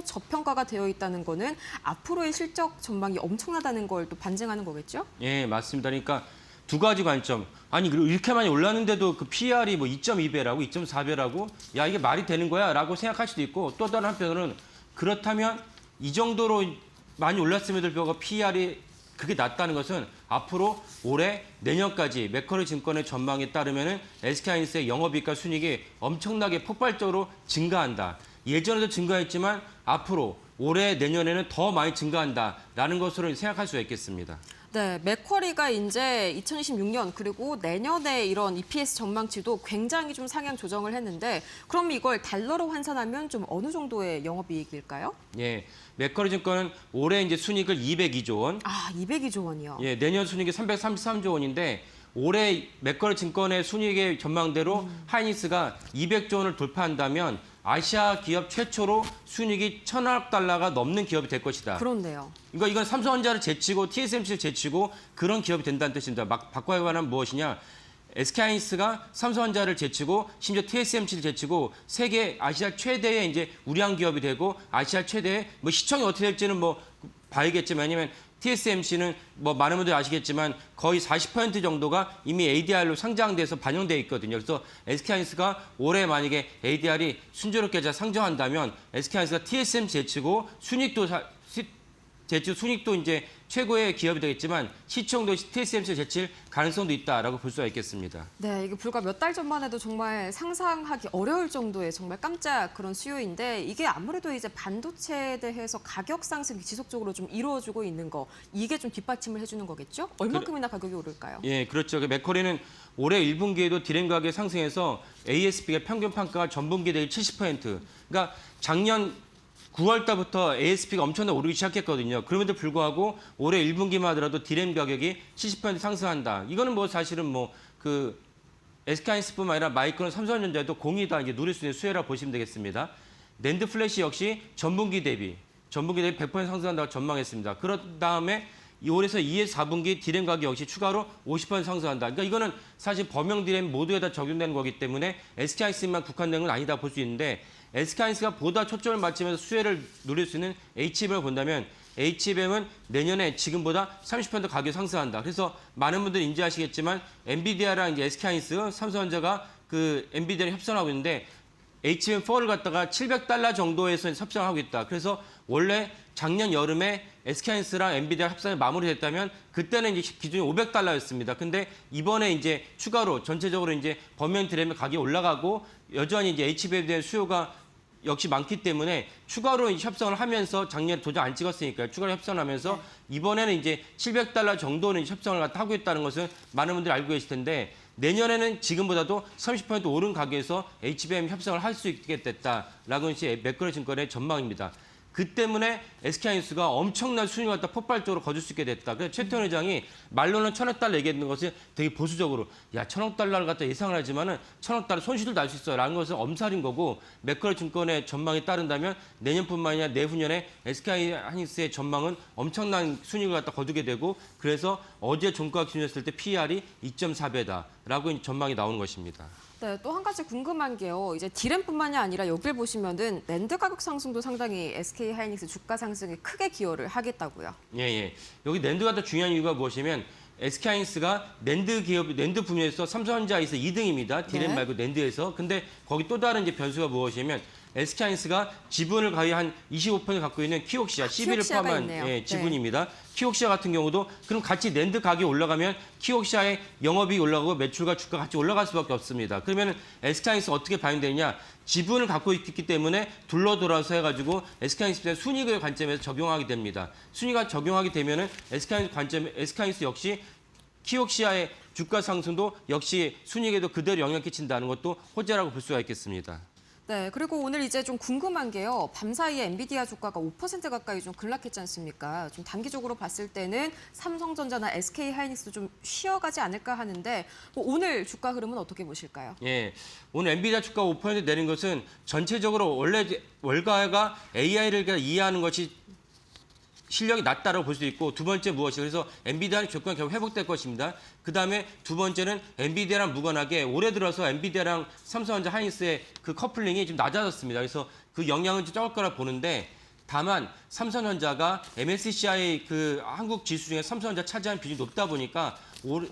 저평가가 되어 있다는 거는 앞으로의 실적 전망이 엄청나다는 걸 또 반증하는 거겠죠? 예, 맞습니다. 그러니까 두 가지 관점. 아니, 이렇게 많이 올랐는데도 그 PR이 뭐 2.2배라고, 2.4배라고, 야, 이게 말이 되는 거야? 라고 생각할 수도 있고, 또 다른 한편으로는 그렇다면 이 정도로 많이 올랐음에도 불구하고 PR이 그게 낮다는 것은 앞으로 올해 내년까지 맥쿼리 증권의 전망에 따르면은 SK하이닉스의 영업이익과 순이익이 엄청나게 폭발적으로 증가한다. 예전에도 증가했지만 앞으로 올해 내년에는 더 많이 증가한다라는 것으로 생각할 수가 있겠습니다. 네, 맥쿼리가 이제 2026년 그리고 내년에 이런 EPS 전망치도 굉장히 좀 상향 조정을 했는데 그럼 이걸 달러로 환산하면 좀 어느 정도의 영업이익일까요? 예, 맥쿼리 증권은 올해 이제 순이익을 202조 원, 202조 원이요. 예, 내년 순이익이 333조 원인데 올해 맥쿼리 증권의 순이익의 전망대로 하이닉스가 200조 원을 돌파한다면 아시아 기업 최초로 순이익이 1,000억 달러가 넘는 기업이 될 것이다. 그렇네요. 그러니까 이건 삼성전자를 제치고 TSMC를 제치고 그런 기업이 된다는 뜻입니다. 바꿔야 하는 무엇이냐? SK하이닉스가 삼성전자를 제치고 심지어 TSMC를 제치고 세계 아시아 최대의 이제 우량 기업이 되고 아시아 최대의 뭐 시총이 어떻게 될지는 뭐 봐야겠지만 왜냐면 TSMC는 뭐 많은 분들이 아시겠지만 거의 40% 정도가 이미 ADR로 상장돼서 반영돼 있거든요. 그래서 SK하이닉스가 올해 만약에 ADR이 순조롭게 잘 상정한다면 SK하이닉스가 TSMC 제치고 순이익도 이제 최고의 기업이 되겠지만 시총도 TSMC를 제칠 가능성도 있다라고 볼 수가 있겠습니다. 네, 이게 불과 몇 달 전만 해도 정말 상상하기 어려울 정도의 정말 깜짝 그런 수요인데 이게 아무래도 이제 반도체에 대해서 가격 상승이 지속적으로 좀 이루어지고 있는 거 이게 좀 뒷받침을 해주는 거겠죠? 얼마큼이나 가격이 오를까요? 예, 그렇죠. 맥쿼리는 올해 1분기에도 디램 가격이 상승해서 ASP가 평균 판가가 전분기 대비 70%. 그러니까 작년 9월 달부터 ASP가 엄청나게 오르기 시작했거든요. 그럼에도 불구하고 올해 1분기만 하더라도 디램 가격이 70% 상승한다. 이거는 뭐 사실은 뭐 그 SK하이닉스뿐만 아니라 마이크론, 삼성전자도 공이 다 이제 누릴 수 있는 수혜라고 보시면 되겠습니다. 낸드 플래시 역시 전분기 대비 100% 상승한다고 전망했습니다. 그런 다음에 올해서 2에서 4분기 디램 가격 역시 추가로 50% 상승한다. 그러니까 이거는 사실 범용 디램 모두에다 적용되는 거기 때문에 SK하이닉스만 국한된 건 아니다 볼 수 있는데 SK하이닉스가 보다 초점을 맞추면서 수혜를 누릴 수 있는 HBM을 본다면 HBM은 내년에 지금보다 30% 가격 상승한다. 그래서 많은 분들이 인지하시겠지만 엔비디아랑 이제 SK하이닉스, 삼성전자가 그 엔비디아를 협상하고 있는데 HBM4를 갖다가 700달러 정도에서 협상하고 있다. 그래서 원래 작년 여름에 SK하이닉스랑 엔비디아 협상이 마무리됐다면 그때는 이제 기준이 500달러였습니다. 근데 이번에 이제 추가로 전체적으로 이제 범용 디램의 가격이 올라가고 여전히 이제 HBM에 대한 수요가 역시 많기 때문에 추가로 협상을 하면서 작년에 도저히 안 찍었으니까 추가로 협상을 하면서 이번에는 이제 700달러 정도는 협상을 하고 있다는 것은 많은 분들이 알고 계실 텐데 내년에는 지금보다도 30% 오른 가격에서 HBM 협상을 할 수 있게 됐다라고 이제 맥쿼리 증권의 전망입니다. 그 때문에 SK하이닉스가 엄청난 수익을 갖다 폭발적으로 거둘 수 있게 됐다. 그래서 최태원 회장이 말로는 1,000억 달러 얘기했는 것을 되게 보수적으로 1,000억 달러를 갖다 예상을 하지만은 1,000억 달러 손실도 날 수 있어라는 것은 엄살인 거고 맥커리 증권의 전망에 따른다면 내년뿐만 아니라 내후년에 SK하이닉스의 전망은 엄청난 수익을 갖다 거두게 되고 그래서 어제 종가 기준했을 때 PER이 2.4배다라고 전망이 나오는 것입니다. 네, 또 한 가지 궁금한 게요. 이제 디램뿐만이 아니라 여길 보시면은 낸드 가격 상승도 상당히 SK 하이닉스 주가 상승에 크게 기여를 하겠다고요. 예. 여기 낸드가 더 중요한 이유가 무엇이면 SK하이닉스가 낸드 기업, 낸드 분야에서 삼성전자에서 2등입니다. 디램 네. 말고 낸드에서. 근데 거기 또 다른 이제 변수가 무엇이면 SK하이닉스가 지분을 거의 한 25% 갖고 있는 키옥시아, CB를 키옥시아가 포함한 있네요. 네. 지분입니다. 키옥시아 같은 경우도 그럼 같이 낸드 가격이 올라가면 키옥시아의 영업이익이 올라가고 매출과 주가 같이 올라갈 수밖에 없습니다. 그러면 SK하이닉스가 어떻게 반영되느냐? 지분을 갖고 있기 때문에 돌아서 해가지고 SK하이닉스의 순이익을 관점에서 적용하게 됩니다. 순이익을 적용하게 되면은 SK하이닉스 역시 키옥시아의 주가 상승도 역시 순이익에도 그대로 영향을 끼친다는 것도 호재라고 볼 수가 있겠습니다. 네, 그리고 오늘 이제 좀 궁금한 게요. 밤사이에 엔비디아 주가가 5% 가까이 좀 급락했지 않습니까? 좀 단기적으로 봤을 때는 삼성전자나 SK 하이닉스도 좀 쉬어가지 않을까 하는데 뭐 오늘 주가 흐름은 어떻게 보실까요? 예, 오늘 엔비디아 주가 5% 내린 것은 전체적으로 원래 월가가 AI를 이해하는 것이 실력이 낮다라고 볼 수 있고 두 번째 무엇이 그래서 엔비디아는 조건 결국 회복될 것입니다. 그다음에 두 번째는 엔비디아랑 무관하게 올해 들어서 엔비디아랑 삼성전자 하이닉스의 그 커플링이 좀 낮아졌습니다. 그래서 그 영향은 좀 적을 거라 보는데 다만 삼성전자가 MSCI 그 한국 지수 중에 삼성전자 차지하는 비중이 높다 보니까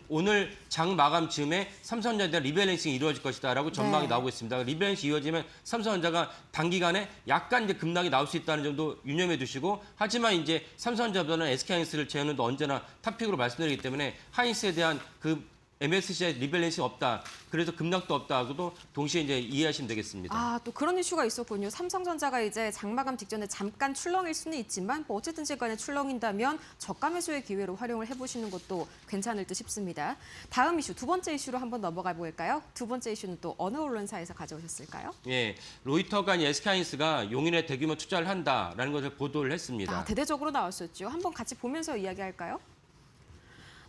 오늘 장 마감 즈음에 삼성전자에 대한 리밸런싱이 이루어질 것이다라고 전망이 네. 나오고 있습니다. 리밸런싱이 이루어지면 삼성전자가 단기간에 약간 이제 급락이 나올 수 있다는 점도 유념해 두시고 하지만 이제 삼성전자보다는 SK하이닉스를 제어는 언제나 탑픽으로 말씀드리기 때문에 하이닉스에 대한 그 MSCI 리밸런싱이 없다. 그래서 급락도 없다고도 동시에 이제 이해하시면 되겠습니다. 아, 또 그런 이슈가 있었군요. 삼성전자가 이제 장마감 직전에 잠깐 출렁일 수는 있지만 뭐 어쨌든지 간에 출렁인다면 저가 매수의 기회로 활용을 해보시는 것도 괜찮을 듯 싶습니다. 다음 이슈, 두 번째 이슈로 한번 넘어가 볼까요? 두 번째 이슈는 또 어느 언론사에서 가져오셨을까요? 예, 로이터가 SK하이닉스가 용인에 대규모 투자를 한다라는 것을 보도를 했습니다. 아, 대대적으로 나왔었죠. 한번 같이 보면서 이야기할까요?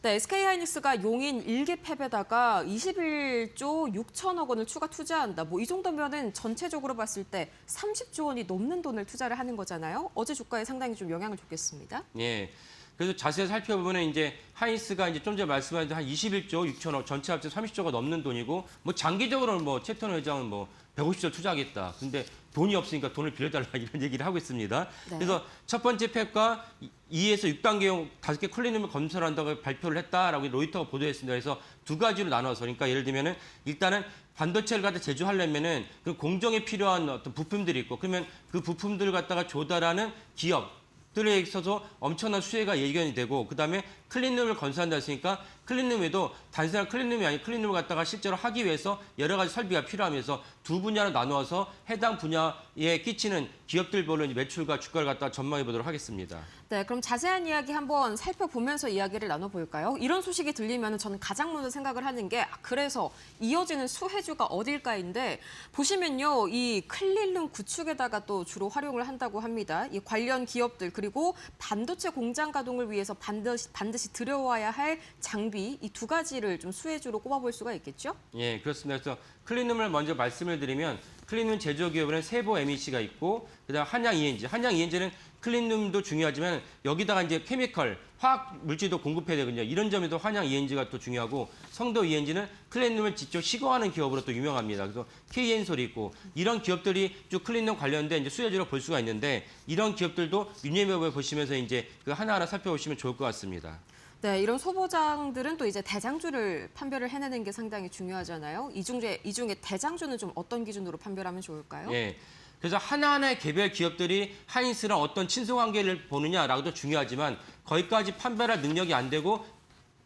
네, SK하이닉스가 용인 1기 팹에다가 21조 6천억 원을 추가 투자한다. 뭐 이 정도면은 전체적으로 봤을 때 30조 원이 넘는 돈을 투자를 하는 거잖아요. 어제 주가에 상당히 좀 영향을 줬겠습니다. 예. 그래서 자세히 살펴보면 이제 하이닉스가 이제 좀 전에 말씀하신 한 21조 6천억 전체 합쳐 30조가 넘는 돈이고 뭐 장기적으로는 뭐 최태원 회장은 뭐 150조 투자하겠다. 근데 돈이 없으니까 돈을 빌려달라 이런 얘기를 하고 있습니다. 네. 그래서 첫 번째 팩과 2에서 6단계용 5개 콜리늄을 검사를 한다고 발표를 했다라고 로이터가 보도했습니다. 그래서 두 가지로 나눠서 그러니까 예를 들면은 일단은 반도체를 갖다 제조하려면은 그 공정에 필요한 어떤 부품들이 있고 그러면 그 부품들을 갖다가 조달하는 기업들에 있어서 엄청난 수혜가 예견이 되고 그다음에 클린룸을 건설한다 했으니까 클린룸에도 단순한 클린룸이 아닌 클린룸을 갖다가 실제로 하기 위해서 여러 가지 설비가 필요하면서 두 분야로 나누어서 해당 분야에 끼치는 기업들별로 매출과 주가를 갖다가 전망해 보도록 하겠습니다. 네, 그럼 자세한 이야기 한번 살펴보면서 이야기를 나눠볼까요? 이런 소식이 들리면 저는 가장 먼저 생각을 하는 게 그래서 이어지는 수혜주가 어딜까인데 보시면요. 이 클린룸 구축에다가 또 주로 활용을 한다고 합니다. 이 관련 기업들 그리고 반도체 공장 가동을 위해서 반드시 들여와야 할 장비 이 두 가지를 좀 수혜주로 꼽아볼 수가 있겠죠? 예, 그렇습니다. 그래서 클린룸을 먼저 말씀을 드리면 클린룸 제조 기업에는 세보 MEC가 있고 그다음 한양 ENG. 한양 ENG는 클린룸도 중요하지만 여기다가 이제 케미컬, 화학 물질도 공급해야 되거든요. 이런 점에도 한양 ENG가 또 중요하고 성도 ENG는 클린룸을 직접 시공하는 기업으로 또 유명합니다. 그래서 KN솔이 있고 이런 기업들이 쭉 클린룸 관련된 이제 수혜주로 볼 수가 있는데 이런 기업들도 유념해 보시면서 이제 그 하나하나 살펴보시면 좋을 것 같습니다. 네, 이런 소보장들은 또 이제 대장주를 판별을 해내는 게 상당히 중요하잖아요. 이 중에 대장주는 좀 어떤 기준으로 판별하면 좋을까요? 예. 그래서 하나하나의 개별 기업들이 하이닉스랑 어떤 친소관계를 보느냐라고도 중요하지만 거기까지 판별할 능력이 안 되고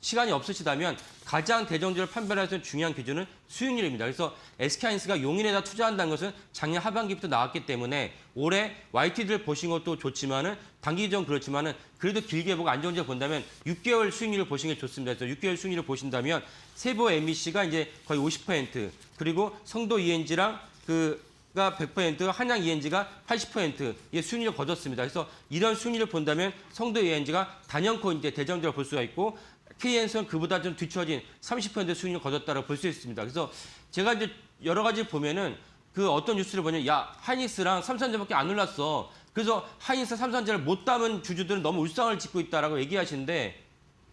시간이 없으시다면 가장 대장주를 판별할 수 있는 중요한 기준은 수익률입니다. 그래서 SK하이닉스가 용인에다 투자한다는 것은 작년 하반기부터 나왔기 때문에 올해 YTD를 보신 것도 좋지만은 단기적으로 그렇지만은 그래도 길게 보고 안정적으로 본다면 6개월 수익률을 보시는 게 좋습니다. 그래서 6개월 수익률을 보신다면 세보 MEC가 이제 거의 50% 그리고 성도 ENG랑 그 가 100%, 한양 ENG가 80%의 수익률을 거뒀습니다. 그래서 이런 수익률을 본다면 성도 ENG가 단연코 이제 대장주라고 볼 수가 있고 KNS는 그보다 좀 뒤처진 30% 수익률을 거뒀다고 볼 수 있습니다. 그래서 제가 이제 여러 가지 보면은 그 어떤 뉴스를 보면 야 하이닉스랑 삼성전자밖에 안 올랐어. 그래서 하이닉스, 삼성전자를 못 담은 주주들은 너무 울상을 짓고 있다라고 얘기하시는데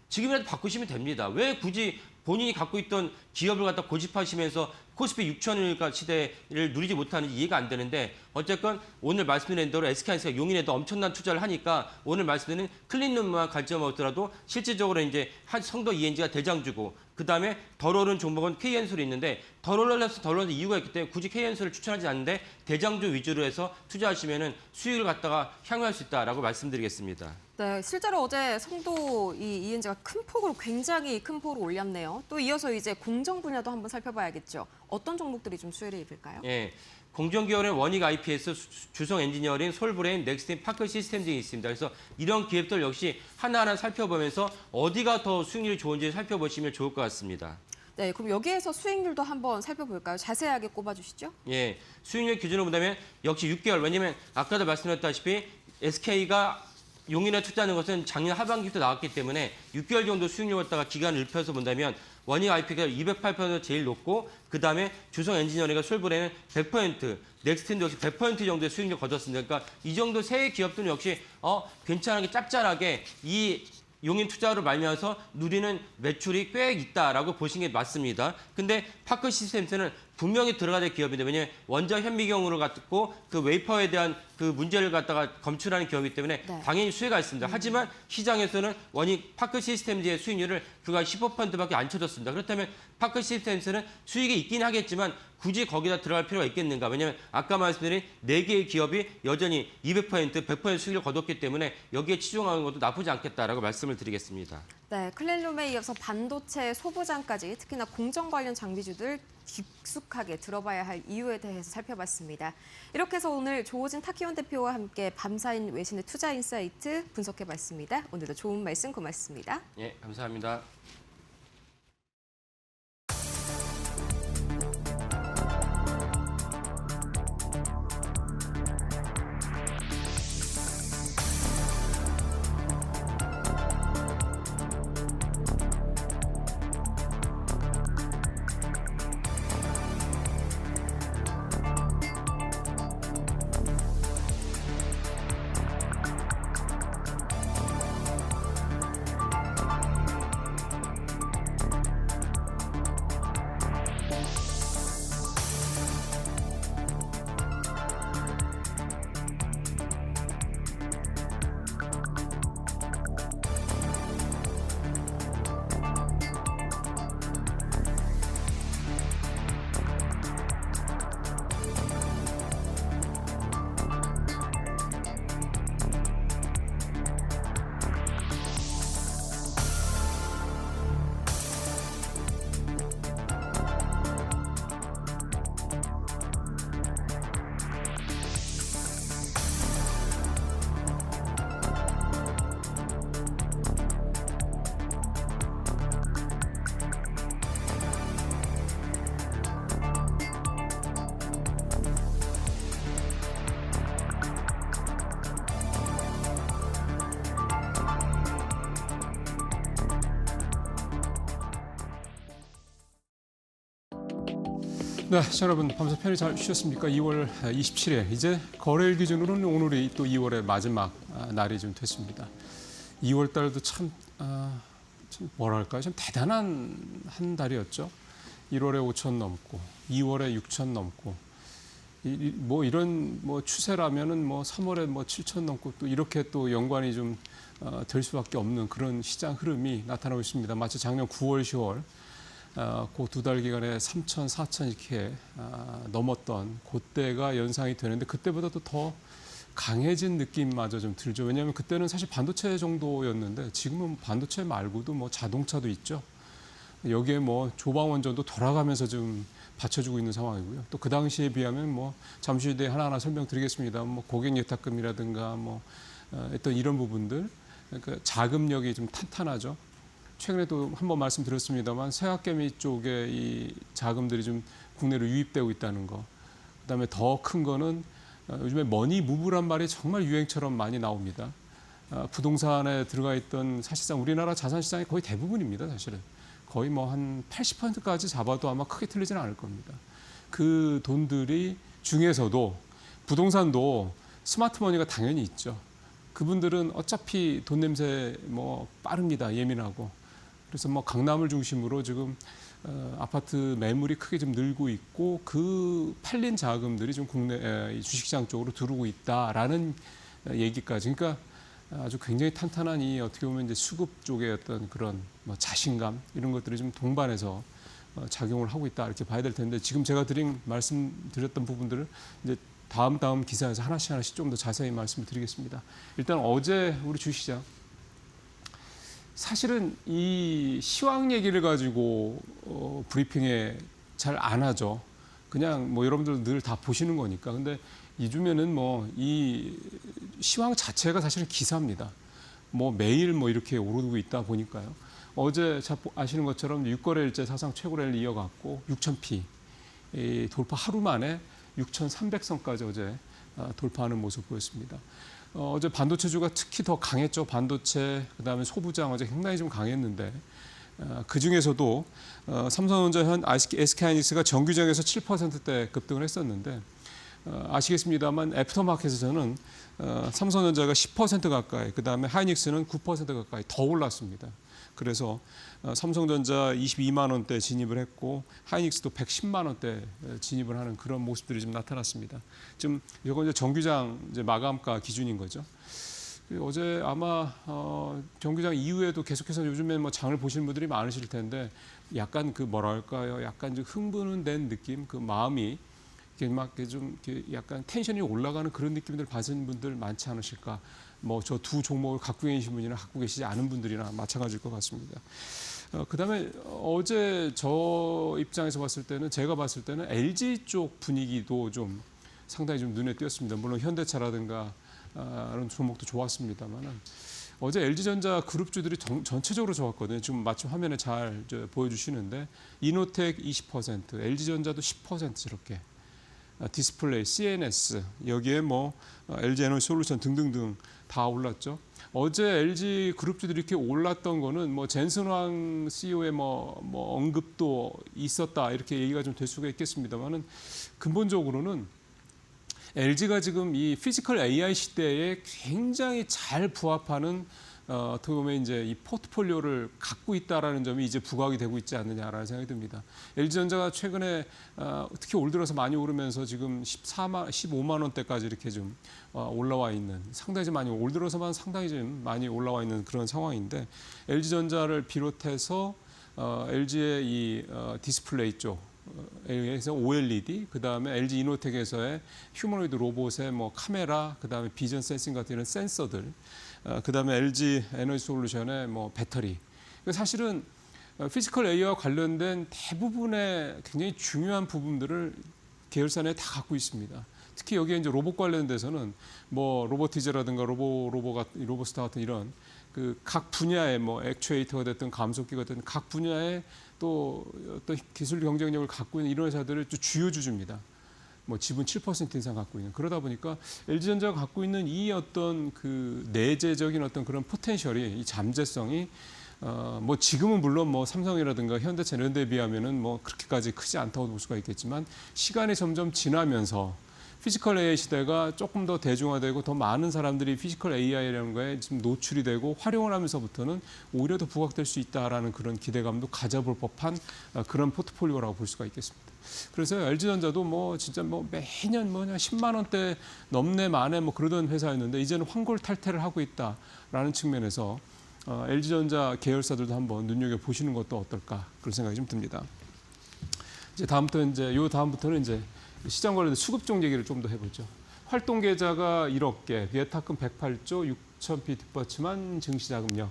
지금이라도 바꾸시면 됩니다. 왜 굳이 본인이 갖고 있던 기업을 갖다 고집하시면서 코스피 6천일가 시대를 누리지 못하는지 이해가 안 되는데 어쨌건 오늘 말씀드린 대로 SK하이닉스가 용인에도 엄청난 투자를 하니까 오늘 말씀드린 클린룸만 갈점 없더라도 실질적으로 이제 성도 ENG가 대장주고 그다음에 덜 오른 종목은 KNS로 있는데 덜 오른 이유가 있기 때문에 굳이 KNS를 추천하지 않는데 대장주 위주로 해서 투자하시면은 수익을 갖다가 향유할 수 있다라고 말씀드리겠습니다. 네, 실제로 어제 성도 이 ENG가 큰 폭으로 굉장히 큰 폭으로 올렸네요. 또 이어서 이제 공정 분야도 한번 살펴봐야겠죠. 어떤 종목들이 좀 수혜를 입을까요? 예. 공정기업은 원익 IPS, 주성 엔지니어링, 솔브레인, 넥스틴, 파크 시스템 등이 있습니다. 그래서 이런 기업들 역시 하나하나 살펴보면서 어디가 더 수익률이 좋은지 살펴보시면 좋을 것 같습니다. 네, 그럼 여기에서 수익률도 한번 살펴볼까요? 자세하게 꼽아주시죠. 예, 수익률 기준으로 본다면 역시 6개월. 왜냐하면 아까도 말씀드렸다시피 SK가 용인에 투자하는 것은 작년 하반기부터 나왔기 때문에 6개월 정도 수익률 갖다가 기간을 넓혀서 본다면 원익 IP가 208% 제일 높고 그다음에 주성 엔지니어링과 솔브레는 100%, 넥스틴도 역시 100% 정도의 수익률 거뒀습니다. 그러니까 이 정도 세 기업들은 역시 괜찮게 짭짤하게 이 용인 투자로 말미암아서 누리는 매출이 꽤 있다라고 보시는 게 맞습니다. 근데 파크 시스템스는 분명히 들어가야 될 기업인데 왜냐하면 원자 현미경으로 갖고 그 웨이퍼에 대한 그 문제를 갖다가 검출하는 기업이기 때문에 네. 당연히 수혜가 있습니다. 하지만 시장에서는 원익 파크 시스템즈의 수익률을 그가 15%밖에 안 쳐줬습니다. 그렇다면 파크 시스템즈는 수익이 있긴 하겠지만 굳이 거기다 들어갈 필요가 있겠는가? 왜냐하면 아까 말씀드린 4개의 기업이 여전히 200%, 100% 수익을 거뒀기 때문에 여기에 치중하는 것도 나쁘지 않겠다라고 말씀을 드리겠습니다. 네, 클린룸에 이어서 반도체, 소부장까지 특히나 공정 관련 장비주들 깊숙하게 들어봐야 할 이유에 대해서 살펴봤습니다. 이렇게 해서 오늘 조호진 타키원 대표와 함께 밤사인 외신의 투자 인사이트 분석해봤습니다. 오늘도 좋은 말씀 고맙습니다. 예, 감사합니다. 네, 자, 여러분 밤새 편히 잘 쉬셨습니까? 2월 27일 이제 거래일 기준으로는 오늘이 또 2월의 마지막 날이 좀 됐습니다. 2월 달도 참 뭐랄까요? 참 대단한 한 달이었죠. 1월에 5천 넘고 2월에 6천 넘고 뭐 이런 뭐 추세라면은 뭐 3월에 뭐 7천 넘고 또 이렇게 또 연관이 좀 될 수밖에 없는 그런 시장 흐름이 나타나고 있습니다. 마치 작년 9월, 10월 그 두 달 기간에 3천, 4천 이렇게 넘었던 그때가 연상이 되는데 그때보다도 더 강해진 느낌마저 좀 들죠. 왜냐하면 그때는 사실 반도체 정도였는데 지금은 반도체 말고도 뭐 자동차도 있죠. 여기에 뭐 조방원전도 돌아가면서 좀 받쳐주고 있는 상황이고요. 또 그 당시에 비하면 뭐 잠시 뒤에 하나하나 설명드리겠습니다. 뭐 고객 예탁금이라든가 뭐 어떤 이런 부분들, 그러니까 자금력이 좀 탄탄하죠. 최근에도 한번 말씀드렸습니다만 세학개미 쪽에 이 자금들이 좀 국내로 유입되고 있다는 거. 그다음에 더 큰 거는 요즘에 머니 무브란 말이 정말 유행처럼 많이 나옵니다. 부동산에 들어가 있던 사실상 우리나라 자산 시장의 거의 대부분입니다. 사실은 거의 뭐 한 80%까지 잡아도 아마 크게 틀리지는 않을 겁니다. 그 돈들이 중에서도 부동산도 스마트머니가 당연히 있죠. 그분들은 어차피 돈 냄새 뭐 빠릅니다. 예민하고. 그래서 뭐 강남을 중심으로 지금 아파트 매물이 크게 좀 늘고 있고 그 팔린 자금들이 좀 국내 주식시장 쪽으로 들어오고 있다라는 얘기까지. 그러니까 아주 굉장히 탄탄한 이 어떻게 보면 이제 수급 쪽의 어떤 그런 뭐 자신감 이런 것들이 좀 동반해서 작용을 하고 있다 이렇게 봐야 될 텐데 지금 제가 말씀드렸던 부분들을 이제 다음 기사에서 하나씩 좀 더 자세히 말씀드리겠습니다. 일단 어제 우리 주식시장 사실은 이 시황 얘기를 가지고 브리핑에 잘 안 하죠. 그냥 뭐 여러분들 늘 다 보시는 거니까. 근데 요즘에는 뭐 이 시황 자체가 사실은 기사입니다. 뭐 매일 뭐 이렇게 오르고 있다 보니까요. 어제 아시는 것처럼 6거래일째 사상 최고 랠리 이어갔고 6,000p 돌파 하루 만에 6,300선까지 어제 돌파하는 모습 보였습니다. 어제 반도체주가 특히 더 강했죠. 반도체, 그다음에 소부장 어제 상당히 좀 강했는데 그 중에서도 삼성전자, SK하이닉스가 정규장에서 7%대 급등을 했었는데 아시겠습니다만 애프터마켓에서는 삼성전자가 10% 가까이, 그다음에 하이닉스는 9% 가까이 더 올랐습니다. 그래서 삼성전자 22만 원대 진입을 했고 하이닉스도 110만 원대 진입을 하는 그런 모습들이 좀 나타났습니다. 지금 이건 이제 정규장 이제 마감가 기준인 거죠. 어제 아마 정규장 이후에도 계속해서 요즘에 뭐 장을 보시는 분들이 많으실 텐데 약간 그 뭐랄까요, 약간 좀 흥분된 느낌, 그 마음이 이렇게 막 좀 약간 텐션이 올라가는 그런 느낌들 받은 분들 많지 않으실까. 뭐 저 두 종목을 갖고 계신 분이나 갖고 계시지 않은 분들이나 마찬가지일 것 같습니다. 그다음에 어제 저 입장에서 봤을 때는 제가 봤을 때는 LG 쪽 분위기도 좀 상당히 좀 눈에 띄었습니다. 물론 현대차라든가 이런 종목도 좋았습니다만은 어제 LG전자 그룹주들이 전체적으로 좋았거든요. 지금 마침 화면에 잘 보여주시는데 이노텍 20%, LG전자도 10% 저렇게. 디스플레이, CNS 여기에 뭐 LG 에너지 솔루션 등등등 다 올랐죠. 어제 LG 그룹주들이 이렇게 올랐던 거는 뭐 젠슨왕 CEO의 뭐 언급도 있었다 이렇게 얘기가 좀 될 수가 있겠습니다만은 근본적으로는 LG가 지금 이 피지컬 AI 시대에 굉장히 잘 부합하는 어떻게 보면 이제 이 포트폴리오를 갖고 있다라는 점이 이제 부각이 되고 있지 않느냐라는 생각이 듭니다. LG전자가 최근에 특히 올 들어서 많이 오르면서 지금 15만 원대까지 이렇게 좀 올라와 있는 상당히 좀 많이 올 들어서만 상당히 좀 많이 올라와 있는 그런 상황인데 LG전자를 비롯해서 LG의 이 디스플레이 쪽 에서 OLED, 그 다음에 LG 이노텍에서의 휴머노이드 로봇의 뭐 카메라, 그 다음에 비전 센싱 같은 이런 센서들, 그 다음에 LG 에너지 솔루션의 뭐 배터리. 사실은 피지컬 AI와 관련된 대부분의 굉장히 중요한 부분들을 계열사 내에 다 갖고 있습니다. 특히 여기에 이제 로봇 관련돼서는 뭐 로보티즈라든가 로보스타 같은 이런 그 각 분야의 뭐 액추에이터가 됐든 감속기가 됐든 각 분야의 또 어떤 기술 경쟁력을 갖고 있는 이런 회사들을 주요 주주입니다. 뭐 지분 7% 이상 갖고 있는. 그러다 보니까 LG전자가 갖고 있는 이 어떤 그 내재적인 어떤 그런 포텐셜이, 이 잠재성이 뭐 지금은 물론 뭐 삼성이라든가 현대차 이런 데에 비하면은 뭐 그렇게까지 크지 않다고 볼 수가 있겠지만 시간이 점점 지나면서 피지컬 AI 시대가 조금 더 대중화되고 더 많은 사람들이 피지컬 AI라는 거에 지금 노출이 되고 활용을 하면서부터는 오히려 더 부각될 수 있다라는 그런 기대감도 가져볼 법한 그런 포트폴리오라고 볼 수가 있겠습니다. 그래서 LG전자도 뭐 진짜 뭐 매년 뭐 10만 원대 넘네 만에 뭐 그러던 회사였는데 이제는 환골탈태를 하고 있다라는 측면에서 LG전자 계열사들도 한번 눈여겨 보시는 것도 어떨까 그런 생각이 좀 듭니다. 이제 다음부터는 이제 시장 관련된 수급종 얘기를 좀 더 해보죠. 활동 계좌가 1억 개, 예탁금 108조, 6,000p 뒷받침한 증시자금력.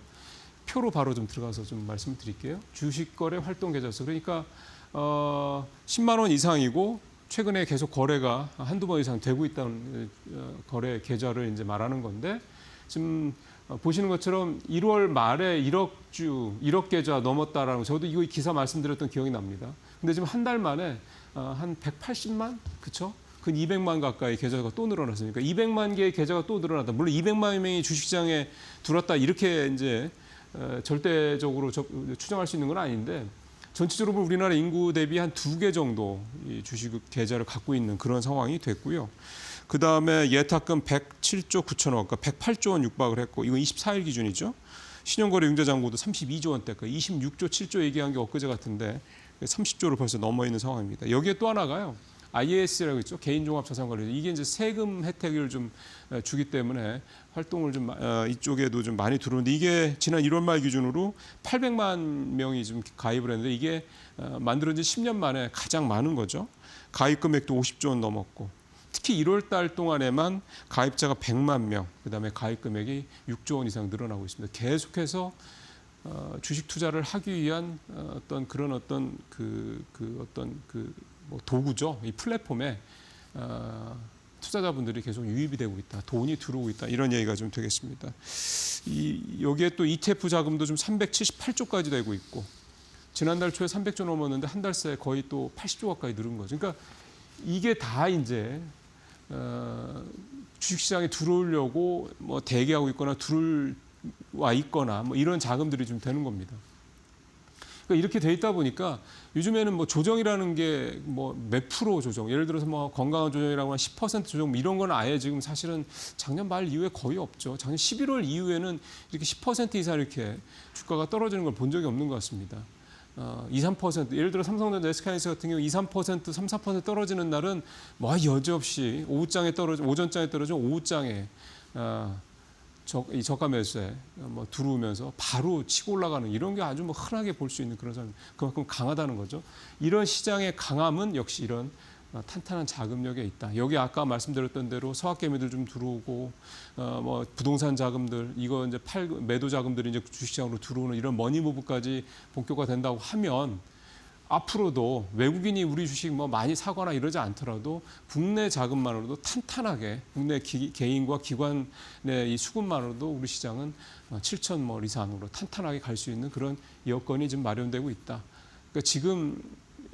표로 바로 좀 들어가서 좀 말씀을 드릴게요. 주식거래 활동 계좌수. 그러니까 10만 원 이상이고 최근에 계속 거래가 한두 번 이상 되고 있다는 거래 계좌를 이제 말하는 건데 지금 보시는 것처럼 1월 말에 1억 계좌 넘었다라는 거, 저도 이거 기사 말씀드렸던 기억이 납니다. 근데 지금 한 달 만에 한 180만, 그쵸? 근 200만 가까이 계좌가 또 늘어났으니까 200만 개의 계좌가 또 늘어났다. 물론 200만 명이 주식시장에 들어왔다 이렇게 이제 절대적으로 추정할 수 있는 건 아닌데 전체적으로 우리나라 인구 대비 한 2개 정도 이 주식 계좌를 갖고 있는 그런 상황이 됐고요. 그 다음에 예탁금 107조 9천억, 그러니까 108조 원 육박을 했고 이건 24일 기준이죠. 신용거래 융자잔고도 32조 원대가 26조 7조 얘기한 게 엊그제 같은데 30조를 벌써 넘어 있는 상황입니다. 여기에 또 하나가요. IAS라고 있죠. 개인종합자산관리. 이게 이제 세금 혜택을 좀 주기 때문에 활동을 좀 이쪽에도 좀 많이 들어오는데 이게 지난 1월 말 기준으로 800만 명이 좀 가입을 했는데 이게 만들어진 10년 만에 가장 많은 거죠. 가입 금액도 50조 원 넘었고 특히 1월 달 동안에만 가입자가 100만 명, 그다음에 가입 금액이 6조 원 이상 늘어나고 있습니다. 계속해서 주식 투자를 하기 위한 어떤 그런 어떤 뭐 도구죠. 이 플랫폼에 투자자분들이 계속 유입이 되고 있다. 돈이 들어오고 있다. 이런 얘기가 좀 되겠습니다. 여기에 또 ETF 자금도 좀 378조까지 되고 있고 지난달 초에 300조 넘었는데 한 달 새에 거의 또 80조 가까이 늘은 거죠. 그러니까 이게 다 이제 주식시장에 들어오려고 뭐 대기하고 있거나 들어와 있거나 뭐 이런 자금들이 좀 되는 겁니다. 그러니까 이렇게 돼 있다 보니까 요즘에는 뭐 조정이라는 게 뭐 몇 프로 조정, 예를 들어서 뭐 건강한 조정이라고 한 10% 조정 이런 건 아예 지금 사실은 작년 말 이후에 거의 없죠. 작년 11월 이후에는 이렇게 10% 이상 이렇게 주가가 떨어지는 걸 본 적이 없는 것 같습니다. 2, 3% 예를 들어 삼성전자, SK하이닉스 같은 경우 2, 3%, 3, 4% 떨어지는 날은 뭐 여지없이 오전장에 떨어지면 오후장에 이 저가 매수에 뭐 들어오면서 바로 치고 올라가는 이런 게 아주 뭐 흔하게 볼 수 있는 그런 상황. 그만큼 강하다는 거죠. 이런 시장의 강함은 역시 이런 탄탄한 자금력에 있다. 여기 아까 말씀드렸던 대로 서학개미들 좀 들어오고 뭐 부동산 자금들 이거 이제 매도 자금들이 이제 주식시장으로 들어오는 이런 머니무브까지 본격화된다고 하면 앞으로도 외국인이 우리 주식 뭐 많이 사거나 이러지 않더라도 국내 자금만으로도 탄탄하게 국내 개인과 기관의 이 수급만으로도 우리 시장은 7,000뭐 이상으로 탄탄하게 갈 수 있는 그런 여건이 지금 마련되고 있다. 그러니까 지금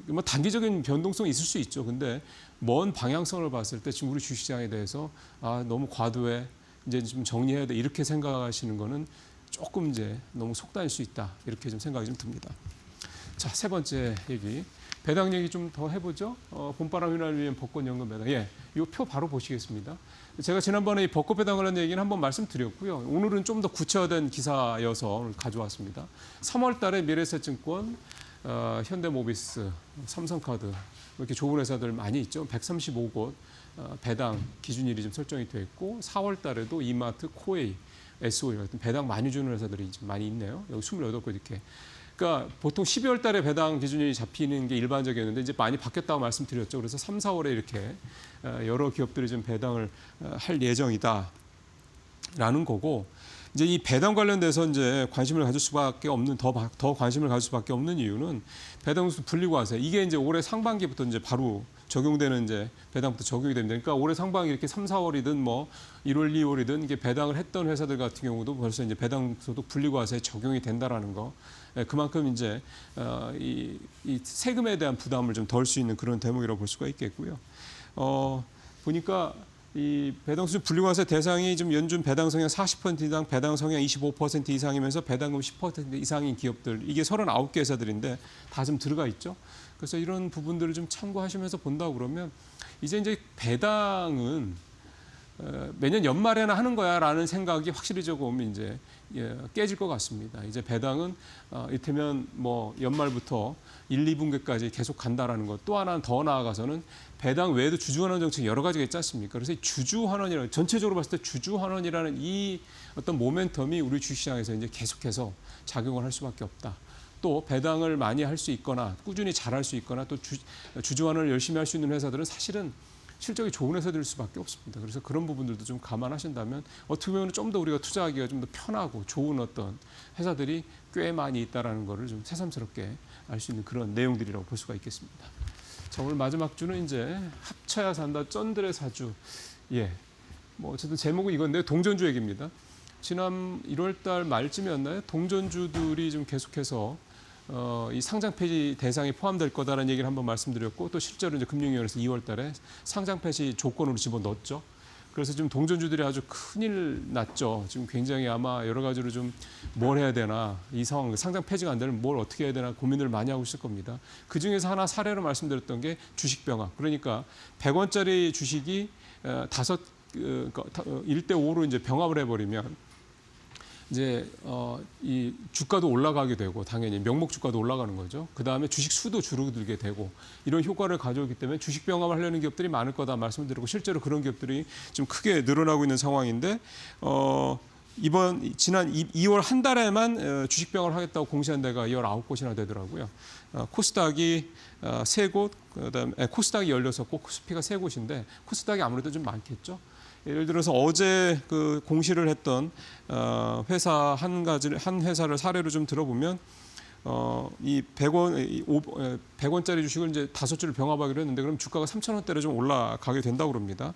뭐 단기적인 변동성이 있을 수 있죠. 근데 먼 방향성을 봤을 때 지금 우리 주식시장에 대해서 너무 과도해 이제 좀 정리해야 돼 이렇게 생각하시는 거는 조금 이제 너무 속단일 수 있다 이렇게 좀 생각이 좀 듭니다. 자, 세 번째 얘기. 배당 얘기 좀 더 해보죠. 봄바람 휘날리는 벚꽃연금 배당. 이 표 바로 보시겠습니다. 제가 지난번에 이 벚꽃 배당 관련 얘기는 한번 말씀드렸고요. 오늘은 좀 더 구체화된 기사여서 오늘 가져왔습니다. 3월 달에 미래에셋증권, 현대모비스, 삼성카드 이렇게 좋은 회사들 많이 있죠. 135곳 배당 기준일이 좀 설정이 되어 있고 4월 달에도 이마트, 코웨이, SOE 같은 배당 많이 주는 회사들이 좀 많이 있네요. 여기 28곳 이렇게. 그러니까 보통 12월 달에 배당 기준이 잡히는 게 일반적이었는데 이제 많이 바뀌었다고 말씀드렸죠. 그래서 3, 4월에 이렇게 여러 기업들이 좀 배당을 할 예정이다라는 거고 이제 이 배당 관련돼서 이제 관심을 가질 수밖에 없는 더 관심을 가질 수밖에 없는 이유는 배당수 분리과세 이게 이제 올해 상반기부터 이제 바로 적용되는 이제 배당부터 적용이 됩니다. 그러니까 올해 상반기 이렇게 3, 4월이든 뭐 1월, 2월이든 이게 배당을 했던 회사들 같은 경우도 벌써 이제 배당소득 분리과세에 적용이 된다라는 거. 그만큼 이제 이 세금에 대한 부담을 좀 덜 수 있는 그런 대목이라고 볼 수가 있겠고요. 보니까 이 배당수 분리과세 대상이 좀 연준 배당 성향 40% 이상, 배당 성향 25% 이상이면서 배당금 10% 이상인 기업들 이게 39개 회사들인데 다 좀 들어가 있죠. 그래서 이런 부분들을 좀 참고하시면서 본다 그러면 이제 배당은 매년 연말에나 하는 거야라는 생각이 확실히 조금 이제 깨질 것 같습니다. 이제 배당은 이를테면 뭐 연말부터 1, 2분기까지 계속 간다라는 것. 또 하나 더 나아가서는 배당 외에도 주주환원 정책이 여러 가지가 있지 않습니까? 그래서 이 주주환원이라는 전체적으로 봤을 때 주주환원이라는 이 어떤 모멘텀이 우리 주식시장에서 이제 계속해서 작용을 할 수밖에 없다. 또 배당을 많이 할 수 있거나 꾸준히 잘할 수 있거나 또 주주환원을 열심히 할 수 있는 회사들은 사실은 실적이 좋은 회사들일 수밖에 없습니다. 그래서 그런 부분들도 좀 감안하신다면 어떻게 보면 좀 더 우리가 투자하기가 좀 더 편하고 좋은 어떤 회사들이 꽤 많이 있다라는 거를 좀 새삼스럽게 알 수 있는 그런 내용들이라고 볼 수가 있겠습니다. 자, 오늘 마지막 주는 이제 합쳐야 산다 쩐들의 사주. 뭐 어쨌든 제목은 이건데 동전주 얘기입니다. 지난 1월 달 말쯤이었나요? 동전주들이 좀 계속해서 이 상장 폐지 대상에 포함될 거다라는 얘기를 한번 말씀드렸고 또 실제로 이제 금융위원회에서 2월달에 상장 폐지 조건으로 집어넣었죠. 그래서 지금 동전주들이 아주 큰일 났죠. 지금 굉장히 아마 여러 가지로 좀 뭘 해야 되나 이 상황 상장 폐지가 안 되면 뭘 어떻게 해야 되나 고민을 많이 하고 있을 겁니다. 그 중에서 하나 사례로 말씀드렸던 게 주식병합. 그러니까 100원짜리 주식이 1대5로 이제 병합을 해버리면 이제 이 주가도 올라가게 되고 당연히 명목 주가도 올라가는 거죠. 그 다음에 주식 수도 줄어들게 되고 이런 효과를 가져오기 때문에 주식 병합을 하려는 기업들이 많을 거다 말씀을 드리고 실제로 그런 기업들이 좀 크게 늘어나고 있는 상황인데 지난 2월 한 달에만 주식 병합을 하겠다고 공시한 데가 19곳이나 되더라고요. 코스닥이 3곳, 그다음에 코스닥이 16곳, 코스피가 3곳인데 코스닥이 아무래도 좀 많겠죠. 예를 들어서 어제 그 공시를 했던 회사 한 회사를 사례로 좀 들어보면 이 100원짜리 주식을 이제 5주를 병합하기로 했는데 그럼 주가가 3,000원대로 좀 올라가게 된다고 그럽니다.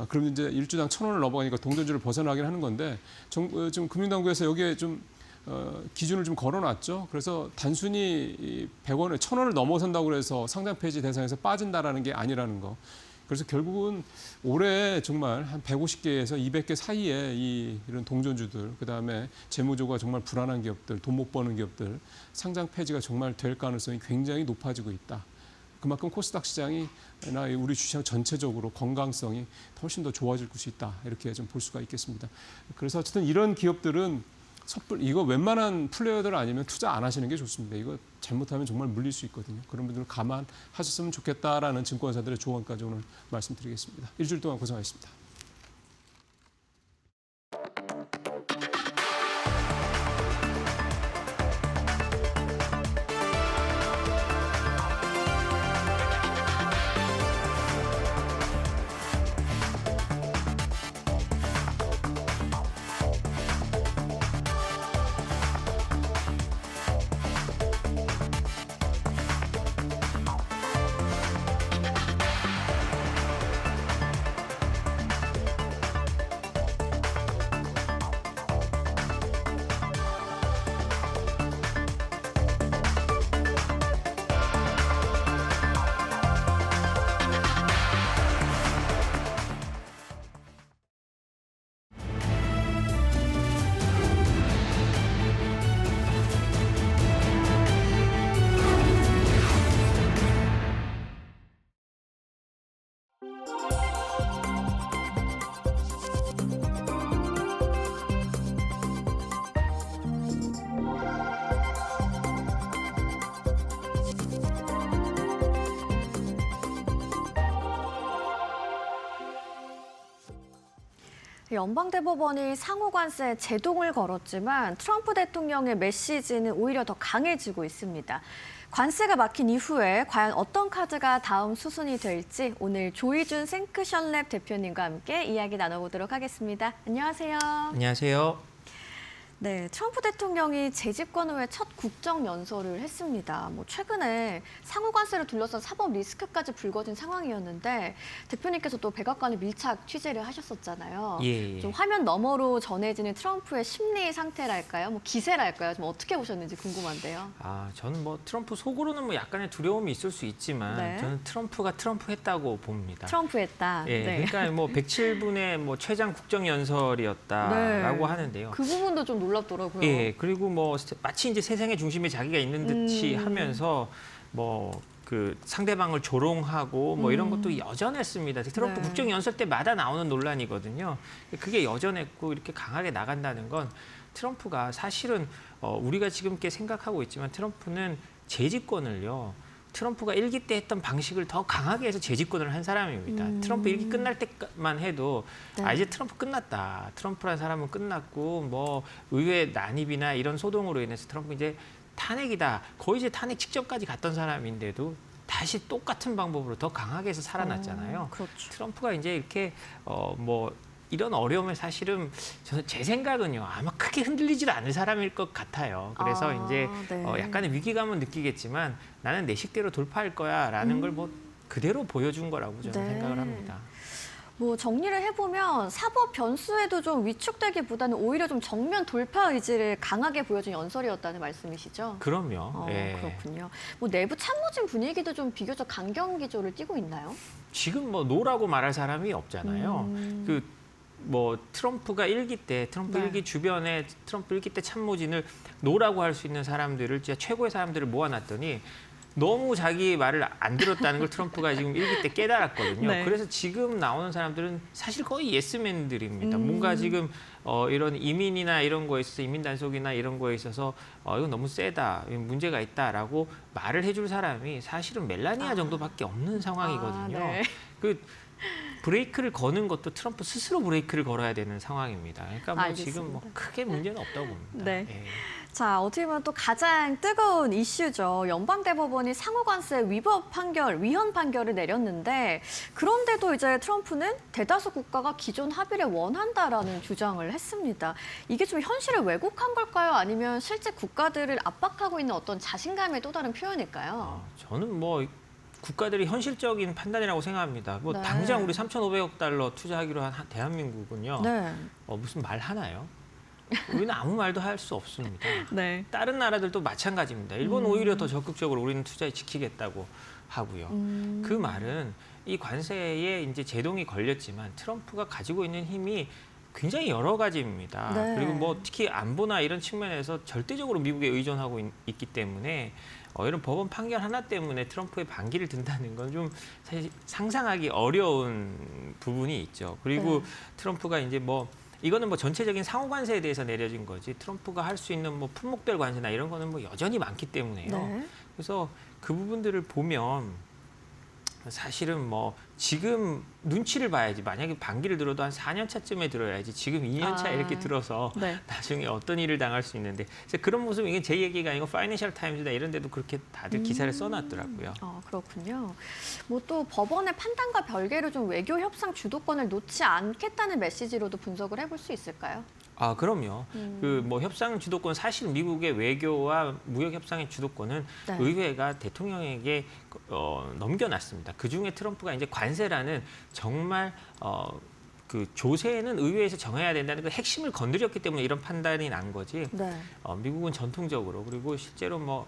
그럼 이제 일주당 1,000원을 넘어가니까 동전주를 벗어나긴 하는 건데 지금 금융당국에서 여기에 좀 기준을 좀 걸어놨죠. 그래서 단순히 100원을 1,000원을 넘어선다고 해서 상장 폐지 대상에서 빠진다라는 게 아니라는 거. 그래서 결국은 올해 정말 한 150개에서 200개 사이에 이런 동전주들, 그다음에 재무조가 정말 불안한 기업들, 돈 못 버는 기업들, 상장 폐지가 정말 될 가능성이 굉장히 높아지고 있다. 그만큼 코스닥 시장이나 우리 주시장 전체적으로 건강성이 훨씬 더 좋아질 수 있다. 이렇게 좀 볼 수가 있겠습니다. 그래서 어쨌든 이런 기업들은 이거 웬만한 플레이어들 아니면 투자 안 하시는 게 좋습니다. 이거 잘못하면 정말 물릴 수 있거든요. 그런 분들은 감안하셨으면 좋겠다라는 증권사들의 조언까지 오늘 말씀드리겠습니다. 일주일 동안 고생하셨습니다. 연방대법원이 상호관세 제동을 걸었지만 트럼프 대통령의 메시지는 오히려 더 강해지고 있습니다. 관세가 막힌 이후에 과연 어떤 카드가 다음 수순이 될지 오늘 조희준 생크션랩 대표님과 함께 이야기 나눠보도록 하겠습니다. 안녕하세요. 안녕하세요. 네, 트럼프 대통령이 재집권 후에 첫 국정연설을 했습니다. 최근에 상호관세를 둘러싼 사법 리스크까지 불거진 상황이었는데 대표님께서 또 백악관에 밀착 취재를 하셨었잖아요. 예. 좀 화면 너머로 전해지는 트럼프의 심리 상태랄까요? 기세랄까요? 좀 어떻게 보셨는지 궁금한데요. 저는 트럼프 속으로는 약간의 두려움이 있을 수 있지만 네. 저는 트럼프가 트럼프 했다고 봅니다. 트럼프 했다. 예, 네. 그러니까 107분의 최장 국정연설이었다라고 네. 하는데요. 그 부분도 좀 놀랍더라고요. 예, 그리고 마치 이제 세상의 중심에 자기가 있는 듯이 하면서 그 상대방을 조롱하고 이런 것도 여전했습니다. 트럼프 네. 국정연설 때마다 나오는 논란이거든요. 그게 여전했고 이렇게 강하게 나간다는 건 트럼프가 사실은 우리가 지금 이렇게 생각하고 있지만 트럼프는 재집권을요. 트럼프가 일기 때 했던 방식을 더 강하게 해서 재집권을 한 사람입니다. 트럼프 일기 끝날 때만 해도 네. 이제 트럼프 끝났다. 트럼프라는 사람은 끝났고 의회 난입이나 이런 소동으로 인해서 트럼프 이제 탄핵이다. 거의 이제 탄핵 직전까지 갔던 사람인데도 다시 똑같은 방법으로 더 강하게 해서 살아났잖아요. 그렇죠. 트럼프가 이제 이렇게 이런 어려움을 사실은 제 생각은요 아마 크게 흔들리지도 않을 사람일 것 같아요. 그래서 이제 네. 약간의 위기감은 느끼겠지만 나는 내 식대로 돌파할 거야라는 걸 그대로 보여준 거라고 저는 네. 생각을 합니다. 뭐 정리를 해보면 사법 변수에도 좀 위축되기보다는 오히려 좀 정면 돌파 의지를 강하게 보여준 연설이었다는 말씀이시죠? 그럼요. 예. 그렇군요. 뭐 내부 참모진 분위기도 좀 비교적 강경 기조를 띠고 있나요? 지금 뭐 노라고 말할 사람이 없잖아요. 뭐 트럼프가 일기 때 트럼프 네. 일기 주변에 트럼프 일기 때 참모진을 노라고 할 수 있는 사람들을 진짜 최고의 사람들을 모아놨더니 너무 자기 말을 안 들었다는 걸 트럼프가 지금 일기 때 깨달았거든요. 네. 그래서 지금 나오는 사람들은 사실 거의 예스맨들입니다. 뭔가 지금 이런 이민이나 이런 거에 있어서 이민 단속이나 이런 거에 있어서 이건 너무 세다, 문제가 있다라고 말을 해줄 사람이 사실은 멜라니아 정도밖에 없는 상황이거든요. 네. 그 브레이크를 거는 것도 트럼프 스스로 브레이크를 걸어야 되는 상황입니다. 그러니까 뭐 지금 뭐 크게 문제는 없다고 봅니다. 네. 예. 자, 어떻게 보면 또 가장 뜨거운 이슈죠. 연방대법원이 상호관세 위법 판결, 위헌 판결을 내렸는데 그런데도 이제 트럼프는 대다수 국가가 기존 합의를 원한다라는 주장을 했습니다. 이게 좀 현실을 왜곡한 걸까요? 아니면 실제 국가들을 압박하고 있는 어떤 자신감의 또 다른 표현일까요? 저는 뭐 국가들이 현실적인 판단이라고 생각합니다. 뭐 네. 당장 우리 3,500억 달러 투자하기로 한 대한민국은요. 네. 무슨 말 하나요? 우리는 아무 말도 할 수 없습니다. 네. 다른 나라들도 마찬가지입니다. 일본 오히려 더 적극적으로 우리는 투자에 지키겠다고 하고요. 그 말은 이 관세에 이제 제동이 걸렸지만 트럼프가 가지고 있는 힘이 굉장히 여러 가지입니다. 네. 그리고 뭐 특히 안보나 이런 측면에서 절대적으로 미국에 의존하고 있기 때문에 이런 법원 판결 하나 때문에 트럼프의 반기를 든다는 건 좀 사실 상상하기 어려운 부분이 있죠. 그리고 네. 트럼프가 이제 뭐 이거는 뭐 전체적인 상호 관세에 대해서 내려진 거지 트럼프가 할 수 있는 뭐 품목별 관세나 이런 거는 뭐 여전히 많기 때문에요. 네. 그래서 그 부분들을 보면 사실은 뭐 지금 눈치를 봐야지. 만약에 반기를 들어도 한 4년 차쯤에 들어야지. 지금 2년 차 이렇게 들어서 네. 나중에 어떤 일을 당할 수 있는데 그래서 그런 모습 이게 제 얘기가 아니고 파이낸셜 타임즈나 이런 데도 그렇게 다들 기사를 써놨더라고요. 그렇군요. 뭐 또 법원의 판단과 별개로 좀 외교 협상 주도권을 놓지 않겠다는 메시지로도 분석을 해볼 수 있을까요? 그럼요. 그 뭐 협상 주도권 사실 미국의 외교와 무역 협상의 주도권은 네. 의회가 대통령에게 넘겨놨습니다. 그 중에 트럼프가 이제 관세라는 정말 그 조세는 의회에서 정해야 된다는 그 핵심을 건드렸기 때문에 이런 판단이 난 거지. 네. 미국은 전통적으로 그리고 실제로 뭐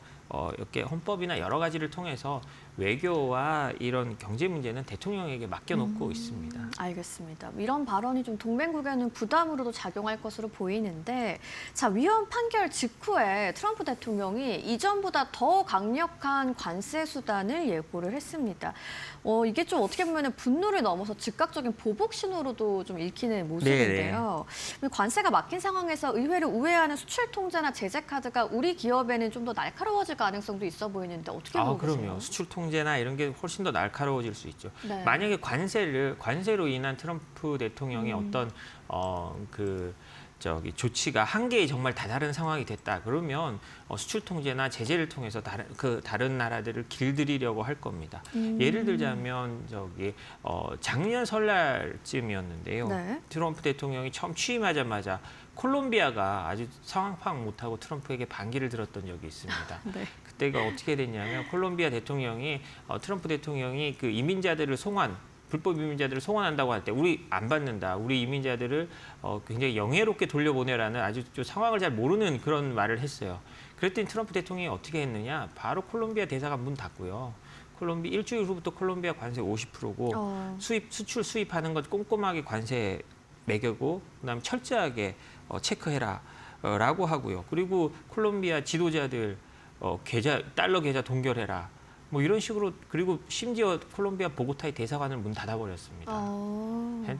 이렇게 헌법이나 여러 가지를 통해서 외교와 이런 경제 문제는 대통령에게 맡겨놓고 있습니다. 알겠습니다. 이런 발언이 좀 동맹국에는 부담으로도 작용할 것으로 보이는데 자, 위헌 판결 직후에 트럼프 대통령이 이전보다 더 강력한 관세 수단을 예고를 했습니다. 이게 좀 어떻게 보면 분노를 넘어서 즉각적인 보복 신호로도 좀 읽히는 모습인데요. 관세가 막힌 상황에서 의회를 우회하는 수출 통제나 제재 카드가 우리 기업에는 좀 더 날카로워질 가능성도 있어 보이는데 어떻게 보세요? 그럼요. 수출 통제나 이런 게 훨씬 더 날카로워질 수 있죠. 네. 만약에 관세로 인한 트럼프 대통령의 어떤 조치가 한계에 정말 다다른 상황이 됐다. 그러면 수출 통제나 제재를 통해서 다른 나라들을 길들이려고 할 겁니다. 예를 들자면 작년 설날쯤이었는데요. 네. 트럼프 대통령이 처음 취임하자마자 콜롬비아가 아주 상황 파악 못하고 트럼프에게 반기를 들었던 적이 있습니다. 네. 그때가 어떻게 됐냐면 콜롬비아 대통령이 트럼프 대통령이 그 이민자들을 불법 이민자들을 송환한다고 할 때 우리 안 받는다. 우리 이민자들을 굉장히 영예롭게 돌려보내라는 아주 좀 상황을 잘 모르는 그런 말을 했어요. 그랬더니 트럼프 대통령이 어떻게 했느냐. 바로 콜롬비아 대사관 문 닫고요. 일주일 후부터 콜롬비아 관세 50%고 수출 수입하는 것 꼼꼼하게 관세 매겨고 그다음에 철저하게 체크해라 라고 하고요. 그리고 콜롬비아 지도자들 달러 계좌 동결해라. 뭐 이런 식으로 그리고 심지어 콜롬비아 보고타의 대사관을 문 닫아버렸습니다.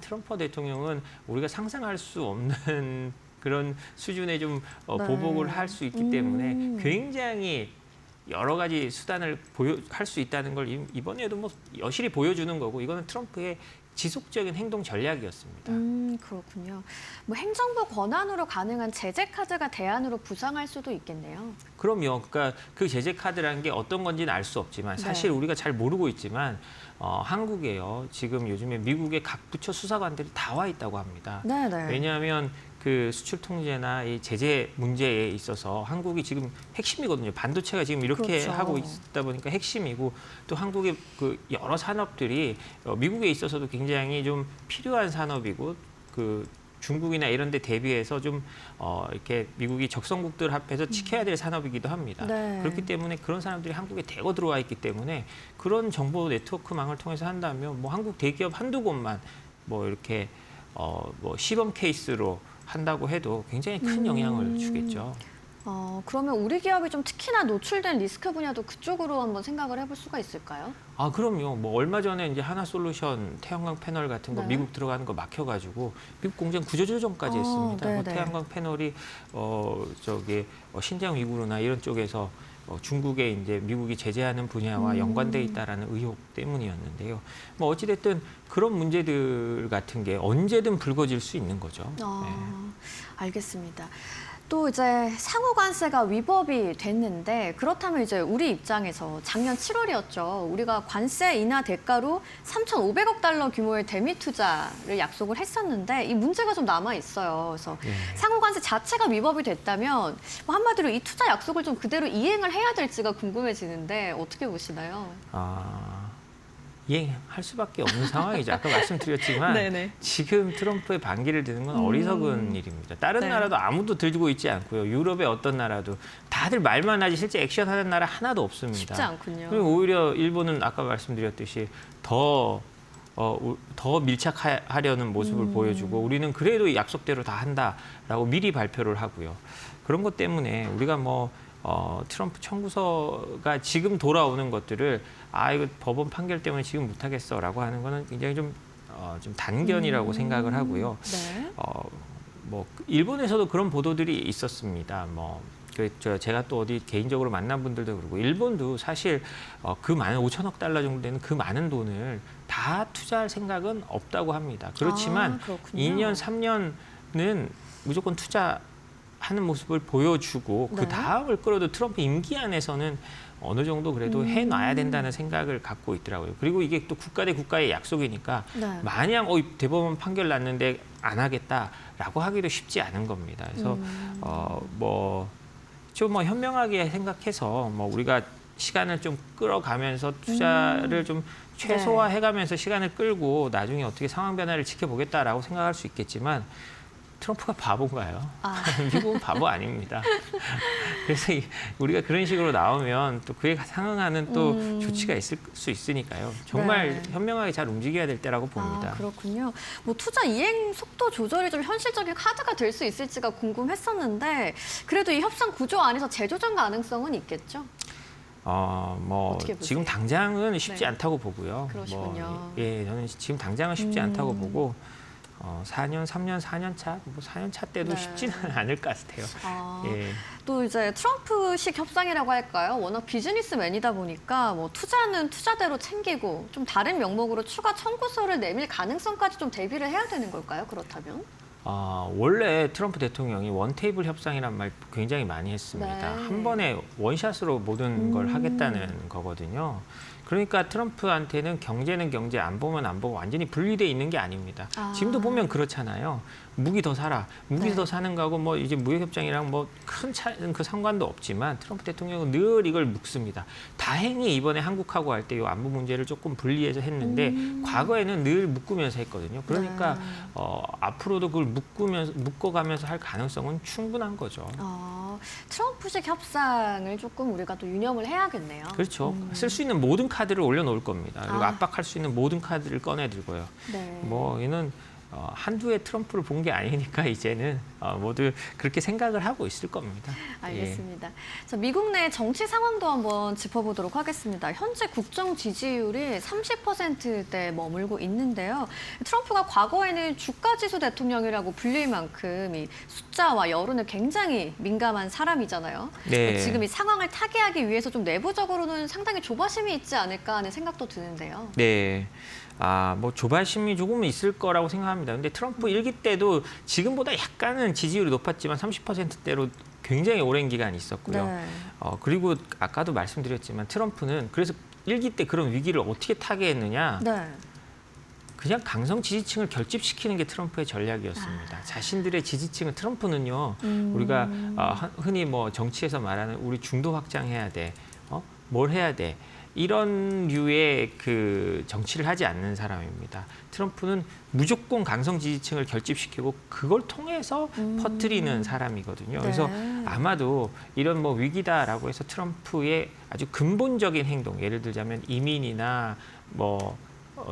트럼프 대통령은 우리가 상상할 수 없는 그런 수준의 좀 보복을 할 수 있기 때문에 굉장히 여러 가지 수단을 할 수 있다는 걸 이번에도 뭐 여실히 보여주는 거고 이거는 트럼프의 지속적인 행동 전략이었습니다. 그렇군요. 뭐 행정부 권한으로 가능한 제재 카드가 대안으로 부상할 수도 있겠네요. 그럼요. 그러니까 그 제재 카드라는 게 어떤 건지는 알 수 없지만 사실 우리가 잘 모르고 있지만 한국에요. 지금 요즘에 미국의 각 부처 수사관들이 다 와 있다고 합니다. 네네. 왜냐하면 그 수출 통제나 이 제재 문제에 있어서 한국이 지금 핵심이거든요. 반도체가 지금 이렇게 그렇죠. 하고 있다 보니까 핵심이고 또 한국의 그 여러 산업들이 미국에 있어서도 굉장히 좀 필요한 산업이고 그 중국이나 이런 데 대비해서 좀 이렇게 미국이 적성국들 앞에서 지켜야 될 산업이기도 합니다. 네. 그렇기 때문에 그런 사람들이 한국에 대거 들어와 있기 때문에 그런 정보 네트워크망을 통해서 한다면 뭐 한국 대기업 한두 곳만 뭐 이렇게 뭐 시범 케이스로 한다고 해도 굉장히 큰 영향을 주겠죠. 그러면 우리 기업이 좀 특히나 노출된 리스크 분야도 그쪽으로 한번 생각을 해볼 수가 있을까요? 아, 그럼요. 뭐 얼마 전에 이제 하나솔루션 태양광 패널 같은 거 네. 미국 들어가는 거 막혀가지고 미국 공장 구조조정까지 했습니다. 네네. 뭐 태양광 패널이 신장 위구르나 이런 쪽에서 중국에 이제 미국이 제재하는 분야와 연관돼 있다라는 의혹 때문이었는데요. 뭐 어찌됐든 그런 문제들 같은 게 언제든 불거질 수 있는 거죠. 알겠습니다. 또 이제 상호 관세가 위법이 됐는데 그렇다면 이제 우리 입장에서 작년 7월이었죠. 우리가 관세 인하 대가로 3,500억 달러 규모의 대미 투자를 약속을 했었는데 이 문제가 좀 남아 있어요. 그래서 상호 관세 자체가 위법이 됐다면 뭐 한마디로 이 투자 약속을 좀 그대로 이행을 해야 될지가 궁금해지는데 어떻게 보시나요? 이행할 수밖에 없는 상황이죠. 아까 말씀드렸지만 네네. 지금 트럼프의 반기를 드는 건 어리석은 일입니다. 다른 네. 나라도 아무도 들고 있지 않고요. 유럽의 어떤 나라도 다들 말만 하지 실제 액션하는 나라 하나도 없습니다. 쉽지 않군요. 그리고 오히려 일본은 아까 말씀드렸듯이 더 밀착하려는 모습을 보여주고 우리는 그래도 약속대로 다 한다라고 미리 발표를 하고요. 그런 것 때문에 우리가 트럼프 청구서가 지금 돌아오는 것들을 이거 법원 판결 때문에 지금 못하겠어라고 하는 거는 굉장히 좀 단견이라고 생각을 하고요. 네. 일본에서도 그런 보도들이 있었습니다. 제가 또 어디 개인적으로 만난 분들도 그러고 일본도 사실 그 많은 5천억 달러 정도 되는 그 많은 돈을 다 투자할 생각은 없다고 합니다. 그렇지만 그렇군요. 2년, 3년은 무조건 투자하는 모습을 보여주고 네. 그 다음을 끌어도 트럼프 임기 안에서는 어느 정도 그래도 해놔야 된다는 생각을 갖고 있더라고요. 그리고 이게 또 국가 대 국가의 약속이니까 네. 마냥 대법원 판결 났는데 안 하겠다라고 하기도 쉽지 않은 겁니다. 그래서 좀 현명하게 생각해서 우리가 시간을 좀 끌어가면서 투자를 좀 최소화해가면서 시간을 끌고 나중에 어떻게 상황 변화를 지켜보겠다라고 생각할 수 있겠지만 트럼프가 바본가요? 미국은 바보 아닙니다. 그래서 우리가 그런 식으로 나오면 또 그에 상응하는 또 조치가 있을 수 있으니까요. 정말 네. 현명하게 잘 움직여야 될 때라고 봅니다. 그렇군요. 투자 이행 속도 조절이 좀 현실적인 카드가 될 수 있을지가 궁금했었는데 그래도 이 협상 구조 안에서 재조정 가능성은 있겠죠? 어떻게 보세요? 지금 당장은 쉽지 네. 않다고 보고요. 그러시군요. 저는 지금 당장은 쉽지 않다고 보고 4년, 3년, 4년 차, 4년 차 때도 네. 쉽지는 않을 것 같아요. 예. 또 이제 트럼프식 협상이라고 할까요? 워낙 비즈니스맨이다 보니까 투자는 투자대로 챙기고 좀 다른 명목으로 추가 청구서를 내밀 가능성까지 좀 대비를 해야 되는 걸까요? 그렇다면? 원래 트럼프 대통령이 원테이블 협상이란 말 굉장히 많이 했습니다. 네. 한 번에 원샷으로 모든 걸 하겠다는 거거든요. 그러니까 트럼프한테는 경제는 경제, 안 보면 안 보고 완전히 분리돼 있는 게 아닙니다. 지금도 보면 그렇잖아요. 무기 더 사라. 무기 네. 더 사는 거하고 이제 무역협정이랑 큰 차이는 그 상관도 없지만 트럼프 대통령은 늘 이걸 묶습니다. 다행히 이번에 한국하고 할 때 이 안보 문제를 조금 분리해서 했는데 과거에는 늘 묶으면서 했거든요. 그러니까 네. 앞으로도 그걸 묶어가면서 할 가능성은 충분한 거죠. 트럼프식 협상을 조금 우리가 또 유념을 해야겠네요. 그렇죠. 쓸 수 있는 모든 카드를 올려놓을 겁니다. 그리고 아. 압박할 수 있는 모든 카드를 꺼내들고요. 네. 얘는 한두 해 트럼프를 본 게 아니니까 이제는 모두 그렇게 생각을 하고 있을 겁니다. 알겠습니다. 자, 미국 내 정치 상황도 한번 짚어보도록 하겠습니다. 현재 국정 지지율이 30%대에 머물고 있는데요. 트럼프가 과거에는 주가지수 대통령이라고 불릴 만큼 이 숫자와 여론에 굉장히 민감한 사람이잖아요. 네. 지금 이 상황을 타개하기 위해서 좀 내부적으로는 상당히 조바심이 있지 않을까 하는 생각도 드는데요. 네. 조바심이 조금은 있을 거라고 생각합니다. 근데 트럼프 일기 때도 지금보다 약간은 지지율이 높았지만 30%대로 굉장히 오랜 기간 있었고요. 네. 그리고 아까도 말씀드렸지만 트럼프는 그래서 일기 때 그런 위기를 어떻게 타개했느냐. 네. 그냥 강성 지지층을 결집시키는 게 트럼프의 전략이었습니다. 자신들의 지지층은 트럼프는요. 우리가 흔히 뭐 정치에서 말하는 우리 중도 확장해야 돼. 뭘 해야 돼. 이런 류의 그 정치를 하지 않는 사람입니다. 트럼프는 무조건 강성 지지층을 결집시키고 그걸 통해서 퍼뜨리는 사람이거든요. 그래서 아마도 이런 뭐 위기다라고 해서 트럼프의 아주 근본적인 행동, 예를 들자면 이민이나 뭐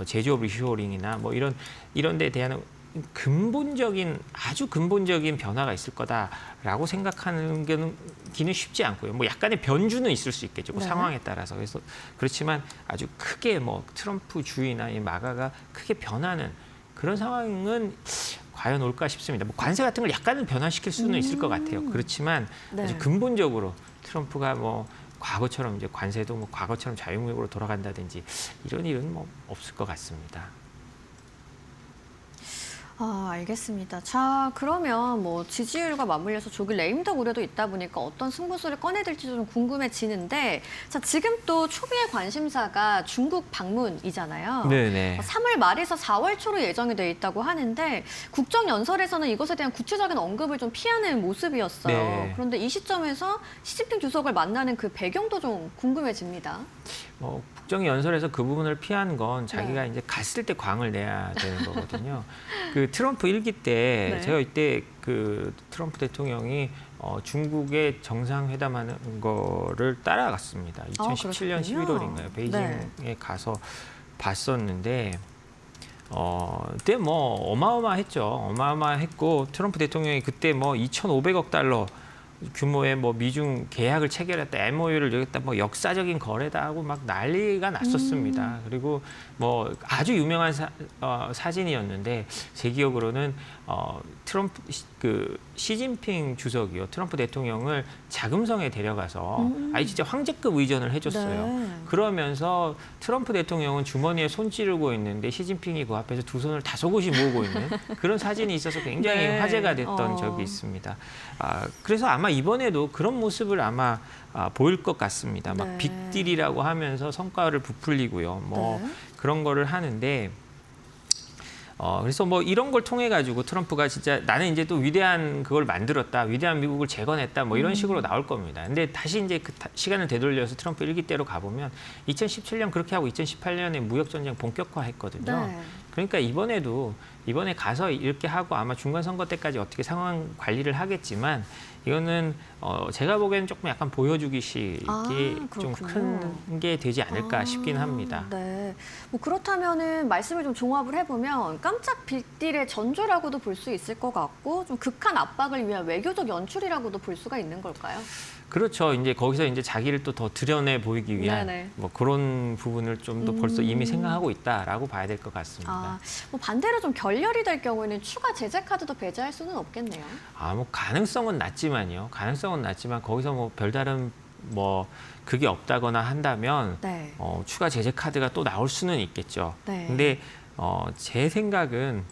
제조업 리쇼링이나 뭐 이런 데 대한 아주 근본적인 변화가 있을 거다라고 생각하는 기는 쉽지 않고요. 뭐 약간의 변주는 있을 수 있겠죠. 그 네. 상황에 따라서. 그래서 그렇지만 아주 크게 뭐 트럼프 주의나 이 마가가 크게 변하는 그런 상황은 과연 올까 싶습니다. 뭐 관세 같은 걸 약간은 변화시킬 수는 있을 것 같아요. 그렇지만 네. 아주 근본적으로 트럼프가 뭐 과거처럼 이제 관세도 뭐 과거처럼 자유무역으로 돌아간다든지 이런 일은 뭐 없을 것 같습니다. 알겠습니다. 자, 그러면 뭐 지지율과 맞물려서 조기 레임덕 우려도 있다 보니까 어떤 승부수를 꺼내들지 좀 궁금해지는데, 자, 지금 또 초비의 관심사가 중국 방문이잖아요. 네네. 3월 말에서 4월 초로 예정이 돼 있다고 하는데 국정연설에서는 이것에 대한 구체적인 언급을 좀 피하는 모습이었어요. 네. 그런데 이 시점에서 시진핑 주석을 만나는 그 배경도 좀 궁금해집니다. 국정연설에서 그 부분을 피한 건 자기가 네. 이제 갔을 때 광을 내야 되는 거거든요. 그 트럼프 1기 때 네. 제가 이때 그 트럼프 대통령이 중국에 정상회담하는 거를 따라갔습니다. 2017년 그러셨군요. 11월인가요? 베이징에 가서 봤었는데 그때 뭐 어마어마했죠. 어마어마했고 트럼프 대통령이 그때 뭐 2,500억 달러 규모의 뭐 미중 계약을 체결했다, MOU를 여기다 뭐 역사적인 거래다 하고 막 난리가 났었습니다. 그리고 뭐 아주 유명한 사진이었는데 제 기억으로는 트럼프 그 시진핑 주석이요, 트럼프 대통령을 자금성에 데려가서 아니 진짜 황제급 의전을 해줬어요. 네. 그러면서 트럼프 대통령은 주머니에 손 찌르고 있는데 시진핑이 그 앞에서 두 손을 다소곳이 모으고 있는 그런 사진이 있어서 굉장히 네. 화제가 됐던 적이 있습니다. 그래서 아마 이번에도 그런 모습을 아마 보일 것 같습니다. 막 네. 빅딜이라고 하면서 성과를 부풀리고요. 뭐 네. 그런 거를 하는데 그래서 뭐 이런 걸 통해 가지고 트럼프가 진짜 나는 이제 또 위대한 그걸 만들었다, 위대한 미국을 재건했다, 뭐 이런 식으로 나올 겁니다. 근데 다시 이제 그 시간을 되돌려서 트럼프 1기 때로 가보면 2017년 그렇게 하고 2018년에 무역 전쟁 본격화했거든요. 네. 그러니까 이번에 가서 이렇게 하고 아마 중간 선거 때까지 어떻게 상황 관리를 하겠지만 이거는 제가 보기에는 조금 약간 보여주기식이 좀 그렇군요. 큰 게 되지 않을까 싶긴 합니다. 네. 뭐 그렇다면은 말씀을 좀 종합을 해보면 깜짝 빅딜의 전조라고도 볼 수 있을 것 같고 좀 극한 압박을 위한 외교적 연출이라고도 볼 수가 있는 걸까요? 그렇죠. 이제 거기서 이제 자기를 또 더 드러내 보이기 위한 네네. 뭐 그런 부분을 좀 더 벌써 이미 생각하고 있다라고 봐야 될 것 같습니다. 뭐 반대로 좀 결렬이 될 경우에는 추가 제재 카드도 배제할 수는 없겠네요. 뭐 가능성은 낮지만요. 가능성은 낮지만 거기서 뭐 별다른 뭐 그게 없다거나 한다면 네. 추가 제재 카드가 또 나올 수는 있겠죠. 네. 근데 제 생각은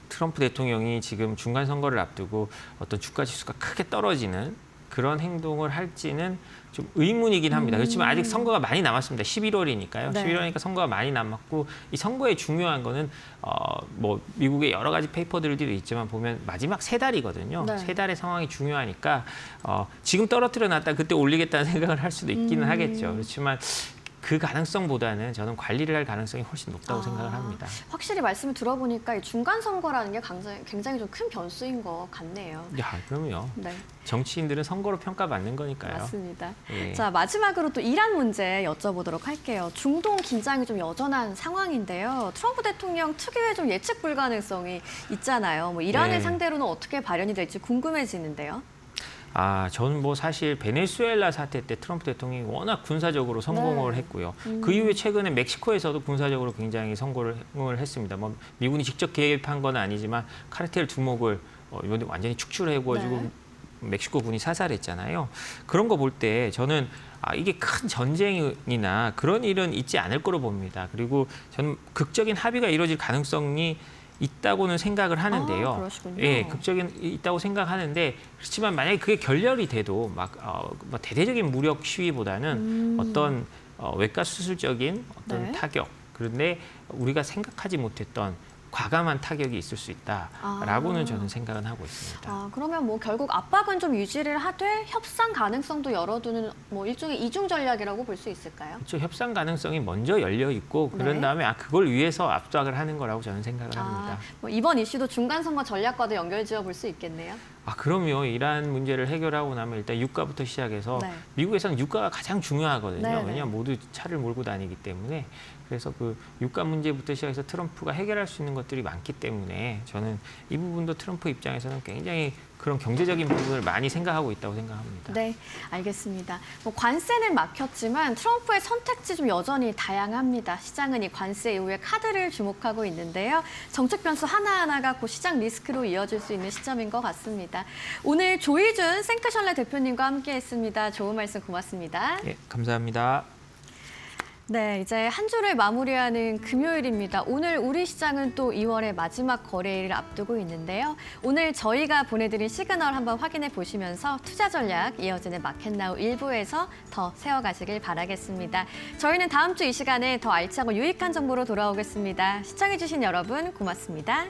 트럼프 대통령이 지금 중간 선거를 앞두고 어떤 주가 지수가 크게 떨어지는 그런 행동을 할지는 좀 의문이긴 합니다. 그렇지만 아직 선거가 많이 남았습니다. 11월이니까요. 네. 11월이니까 선거가 많이 남았고 이 선거의 중요한 거는 뭐 미국의 여러 가지 페이퍼들도 있지만 보면 마지막 3달이거든요. 네. 3달의 상황이 중요하니까 지금 떨어뜨려 놨다 그때 올리겠다는 생각을 할 수도 있기는 하겠죠. 그렇지만 그 가능성보다는 저는 관리를 할 가능성이 훨씬 높다고 생각을 합니다. 확실히 말씀을 들어보니까 이 중간 선거라는 게 굉장히 좀 큰 변수인 것 같네요. 그럼요. 네, 정치인들은 선거로 평가받는 거니까요. 맞습니다. 예. 자, 마지막으로 또 이란 문제 여쭤보도록 할게요. 중동 긴장이 좀 여전한 상황인데요. 트럼프 대통령 특유의 좀 예측 불가능성이 있잖아요. 뭐 이란을 네. 상대로는 어떻게 발현이 될지 궁금해지는데요. 저는 뭐 사실 베네수엘라 사태 때 트럼프 대통령이 워낙 군사적으로 성공을 네. 했고요. 그 이후에 최근에 멕시코에서도 군사적으로 굉장히 성공을 했습니다. 뭐 미군이 직접 개입한 건 아니지만 카르텔 두목을 이번에 완전히 축출해가지고 네. 멕시코 군이 사살했잖아요. 그런 거 볼 때 저는 이게 큰 전쟁이나 그런 일은 있지 않을 거로 봅니다. 그리고 저는 극적인 합의가 이루어질 가능성이 있다고는 생각을 하는데요. 그러시군요. 예, 극적인 있다고 생각하는데 그렇지만 만약에 그게 결렬이 돼도 막 대대적인 무력 시위보다는 어떤 외과 수술적인 어떤 네. 타격 그런데 우리가 생각하지 못했던 과감한 타격이 있을 수 있다라고는 저는 생각은 하고 있습니다. 아, 그러면 뭐 결국 압박은 좀 유지를 하되 협상 가능성도 열어두는 뭐 일종의 이중 전략이라고 볼 수 있을까요? 그렇죠. 협상 가능성이 먼저 열려 있고 그런 네. 다음에 그걸 위해서 압박을 하는 거라고 저는 생각을 합니다. 뭐 이번 이슈도 중간 선거 전략과도 연결지어 볼 수 있겠네요. 그럼요. 이란 문제를 해결하고 나면 일단 유가부터 시작해서 네. 미국에서는 유가가 가장 중요하거든요. 네, 네. 왜냐하면 모두 차를 몰고 다니기 때문에. 그래서 그 유가 문제부터 시작해서 트럼프가 해결할 수 있는 것들이 많기 때문에 저는 이 부분도 트럼프 입장에서는 굉장히 그런 경제적인 부분을 많이 생각하고 있다고 생각합니다. 네, 알겠습니다. 뭐 관세는 막혔지만 트럼프의 선택지 좀 여전히 다양합니다. 시장은 이 관세 이후의 카드를 주목하고 있는데요. 정책 변수 하나하나가 곧 시장 리스크로 이어질 수 있는 시점인 것 같습니다. 오늘 조희준 생크셜레 대표님과 함께했습니다. 좋은 말씀 고맙습니다. 예, 감사합니다. 네, 이제 한 주를 마무리하는 금요일입니다. 오늘 우리 시장은 또 2월의 마지막 거래일을 앞두고 있는데요. 오늘 저희가 보내드린 시그널 한번 확인해 보시면서 투자 전략 이어지는 마켓나우 1부에서 더 세워가시길 바라겠습니다. 저희는 다음 주 이 시간에 더 알차고 유익한 정보로 돌아오겠습니다. 시청해주신 여러분 고맙습니다.